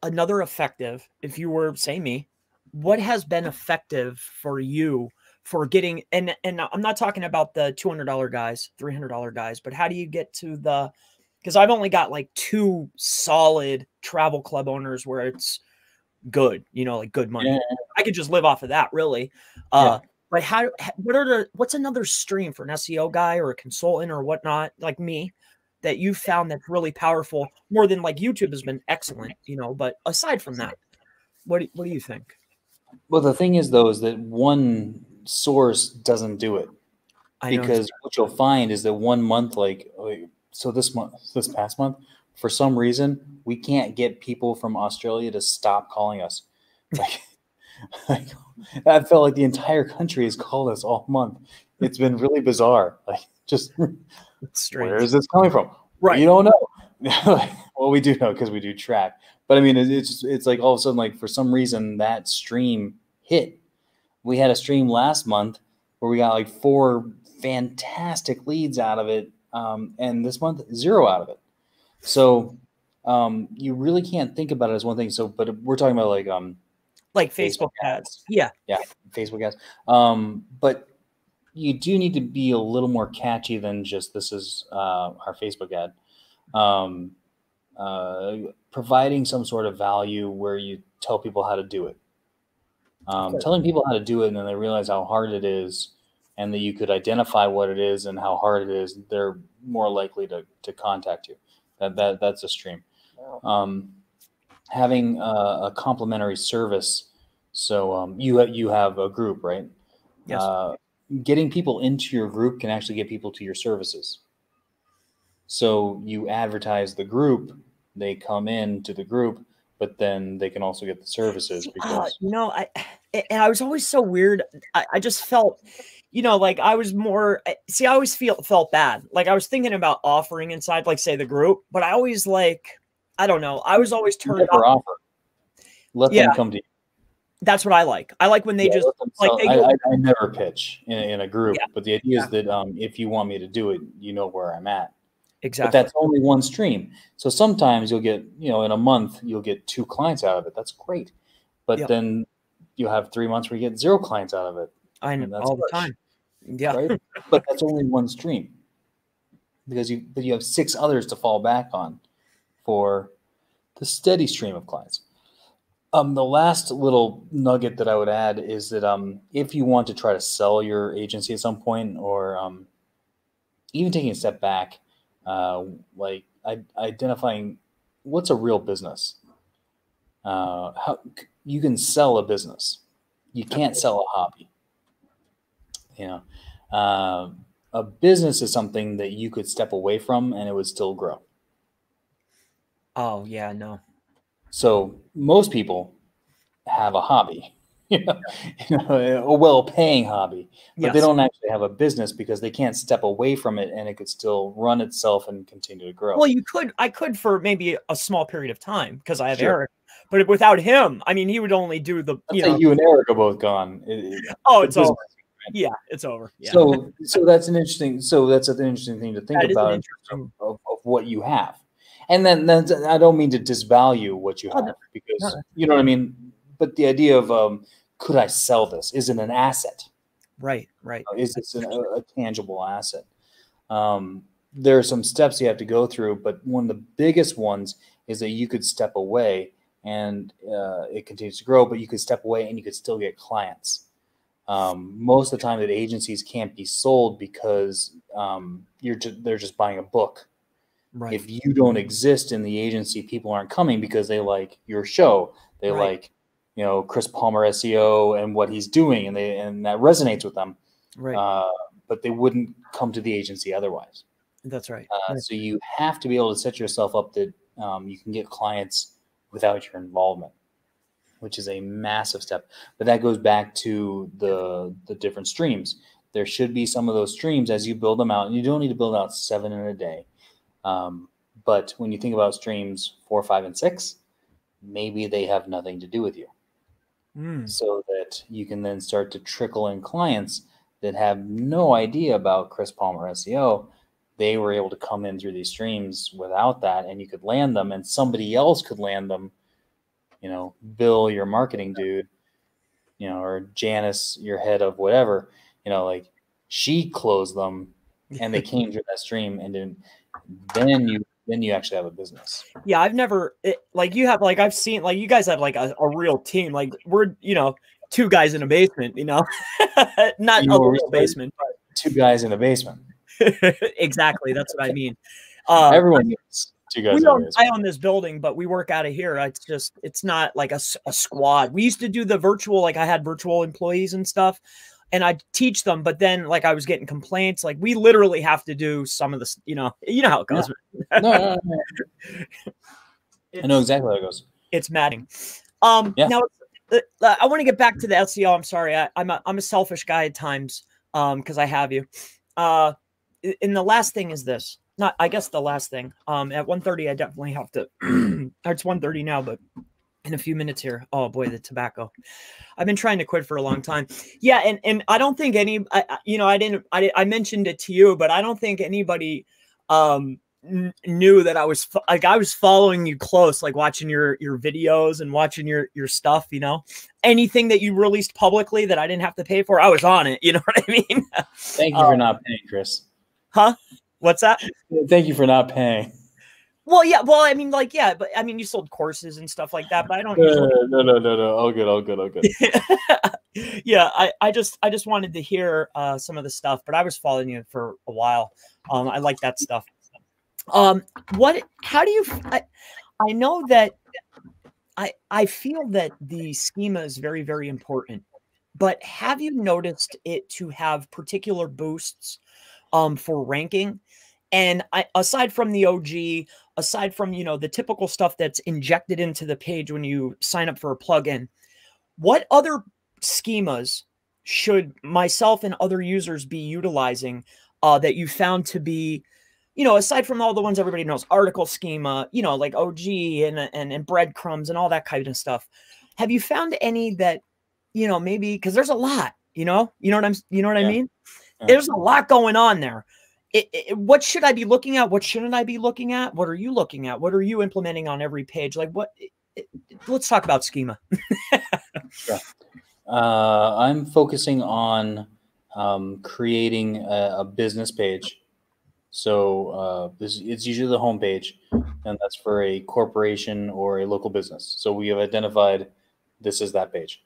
another effective, if you were, say me, what has been effective for you for getting, and I'm not talking about the $200 guys, $300 guys, but how do you get to because I've only got like 2 solid travel club owners where it's good, like good money. Yeah. I could just live off of that, really. But what's another stream for an SEO guy or a consultant or whatnot, like me, that you found that's really powerful, more than like YouTube has been excellent, but aside from that, what do you think? Well, the thing is, though, is that one source doesn't do it. Because what you'll find is that 1 month, so this past month, for some reason, we can't get people from Australia to stop calling us. I felt like the entire country has called us all month. It's been really bizarre. Where is this coming from? Right. You don't know. Well, we do know because we do track. But I mean, it's like all of a sudden, for some reason, that stream hit. We had a stream last month where we got 4 fantastic leads out of it. And this month, 0 out of it. So you really can't think about it as one thing. So, but we're talking about Facebook ads. Yeah. Facebook ads. But you do need to be a little more catchy than just this is our Facebook ad. Providing some sort of value where you tell people how to do it. Telling people how to do it, and then they realize how hard it is, and that you could identify what it is and how hard it is, they're more likely to contact you. That's a stream. Having a complimentary service. So you have a group, right? Yes. Getting people into your group can actually get people to your services. So you advertise the group, they come into the group, but then they can also get the services. Because I was always so weird. I just felt, I was more, I always felt bad. I was thinking about offering inside, say the group, but I always I don't know. I was always turned off. Let them come to you. That's what I like. I like when they just I never pitch in a group, but the idea is that if you want me to do it, you know where I'm at. Exactly. But that's only one stream. So sometimes you'll get, in a month, you'll get 2 clients out of it. That's great. But then you have 3 months where you get 0 clients out of it. I know, all the time. Yeah. Right? But that's only one stream. Because you have 6 others to fall back on for the steady stream of clients. The last little nugget that I would add is that if you want to try to sell your agency at some point, or even taking a step back, identifying what's a real business. how you can sell a business. You can't sell a hobby. You know, a business is something that you could step away from and it would still grow. Oh yeah, no. So most people have a hobby, a well-paying hobby, but they don't actually have a business because they can't step away from it and it could still run itself and continue to grow. Well, I could for maybe a small period of time because I have Eric, but without him, I mean, he would only do the, Let's say you and Eric are both gone. It's over. Yeah, it's over. Yeah. So that's an interesting thing to think about in terms of what you have. And then I don't mean to disvalue what you have because you know what I mean. But the idea of could I sell this? Is it an asset? Right. Is it a tangible asset? There are some steps you have to go through, but one of the biggest ones is that you could step away and it continues to grow, but you could step away and you could still get clients. Most of the time that agencies can't be sold because they're just buying a book. Right. If you don't exist in the agency, people aren't coming because they like your show. They like, Chris Palmer SEO and what he's doing, and that resonates with them. Right. But they wouldn't come to the agency otherwise. That's right. So you have to be able to set yourself up that you can get clients without your involvement, which is a massive step. But that goes back to the different streams. There should be some of those streams as you build them out, and you don't need to build out 7 in a day. But when you think about streams 4, 5, and 6, maybe they have nothing to do with you. So that you can then start to trickle in clients that have no idea about Chris Palmer SEO. They were able to come in through these streams without that, and you could land them, and somebody else could land them. Bill, your marketing dude, or Janice, your head of whatever, like she closed them and they came through that stream, and then you actually have a business. Yeah. I've never I've seen you guys have like a real team. Like we're, 2 guys in a basement, not a real basement, but 2 guys in a basement. Exactly. That's what I mean. Everyone knows. I own this building, but we work out of here. It's not like a squad. We used to do the virtual, like I had virtual employees and stuff, and I'd teach them, but then I was getting complaints. Like we literally have to do some of this, you know how it goes. Yeah. No. I know exactly how it goes. It's maddening. Now I want to get back to the SEO. I'm sorry. I'm a selfish guy at times. Cause I have you, and the last thing is this. I guess the last thing, at 1:30, I definitely have to, it's 1:30 now, but in a few minutes here. Oh boy, the tobacco. I've been trying to quit for a long time. Yeah. And I don't think I mentioned it to you, but I don't think anybody, knew that I was following you close, like watching your videos and watching your stuff, anything that you released publicly that I didn't have to pay for, I was on it. You know what I mean? Thank you for not paying, Chris. Huh? What's that? Thank you for not paying. Well, yeah. Well, I mean, but I mean, you sold courses and stuff like that, but I don't. No. All good. Yeah, I just wanted to hear some of the stuff, but I was following you for a while. I like that stuff. How do you? I know that I feel that the schema is very, very important, but have you noticed it to have particular boosts for ranking? And aside from the OG, aside from, the typical stuff that's injected into the page when you sign up for a plugin, what other schemas should myself and other users be utilizing that you found to be, aside from all the ones everybody knows, article schema, like OG and breadcrumbs and all that kind of stuff. Have you found any that, maybe, because there's a lot, you know what I mean? Yeah. There's a lot going on there. What should I be looking at? What shouldn't I be looking at? What are you looking at? What are you implementing on every page? Like let's talk about schema. Sure. I'm focusing on creating a business page. So it's usually the home page, and that's for a corporation or a local business. So we have identified this is that page.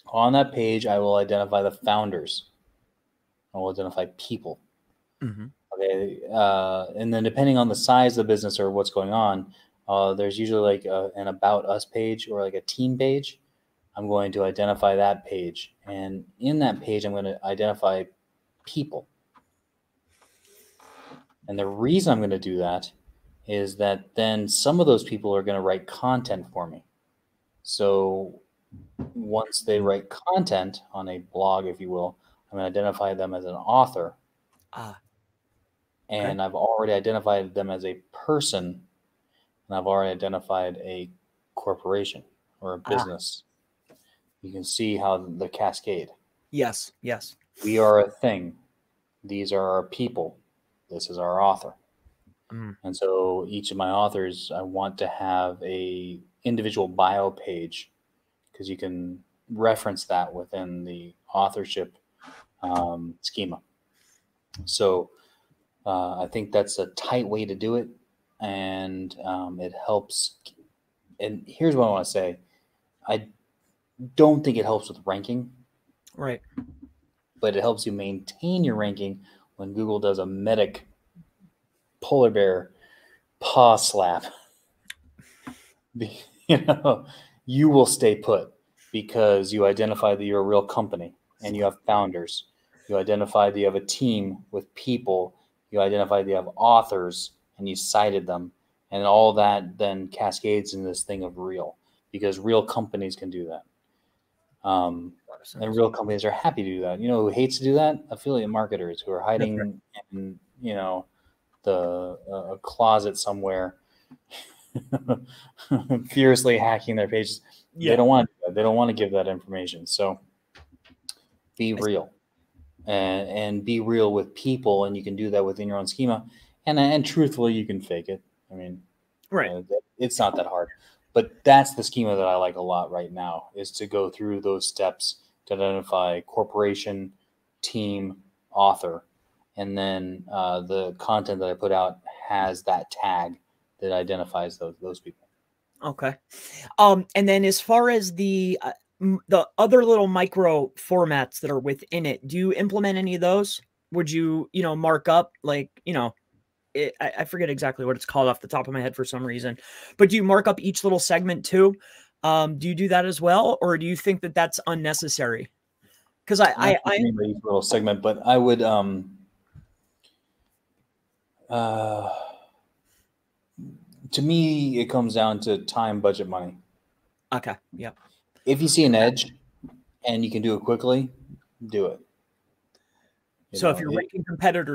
On that page, I will identify the founders. I will identify people. Mm-hmm. Okay, and then depending on the size of the business or what's going on, there's usually like an About Us page or like a team page. I'm going to identify that page. And in that page, I'm going to identify people. And the reason I'm going to do that is that then some of those people are going to write content for me. So once they write content on a blog, if you will, I'm going to identify them as an author. And I've already identified them as a person, and I've already identified a corporation or a business. You can see how the cascade. Yes, yes. We are a thing. These are our people. This is our author. And so each of my authors, I want to have a individual bio page, because you can reference that within the authorship schema. So I think that's a tight way to do it, and it helps. And here's what I want to say. I don't think it helps with ranking. Right. But it helps you maintain your ranking when Google does a medic polar bear paw slap. You will stay put because you identify that you're a real company and you have founders. You identify that you have a team with people. You identify that you have authors and you cited them. And all that then cascades in this thing of real, because real companies can do that. And real companies are happy to do that. You know who hates to do that? Affiliate marketers who are hiding in, a closet somewhere, furiously hacking their pages. Yeah. They don't want to do that. They don't want to give that information. So be real, and be real with people, and you can do that within your own schema. And truthfully, you can fake it. I mean, it's not that hard. But that's the schema that I like a lot right now, is to go through those steps to identify corporation, team, author, and then the content that I put out has that tag that identifies those people. Okay. And then as far as the other little micro formats that are within it, do you implement any of those? Would you, mark up like, I forget exactly what it's called off the top of my head for some reason, but do you mark up each little segment too? Do you do that as well? Or do you think that that's unnecessary? Because I each little segment, but I would, to me, it comes down to time, budget, money. Okay. Yeah. If you see an edge and you can do it quickly, do it. So if you're ranking competitors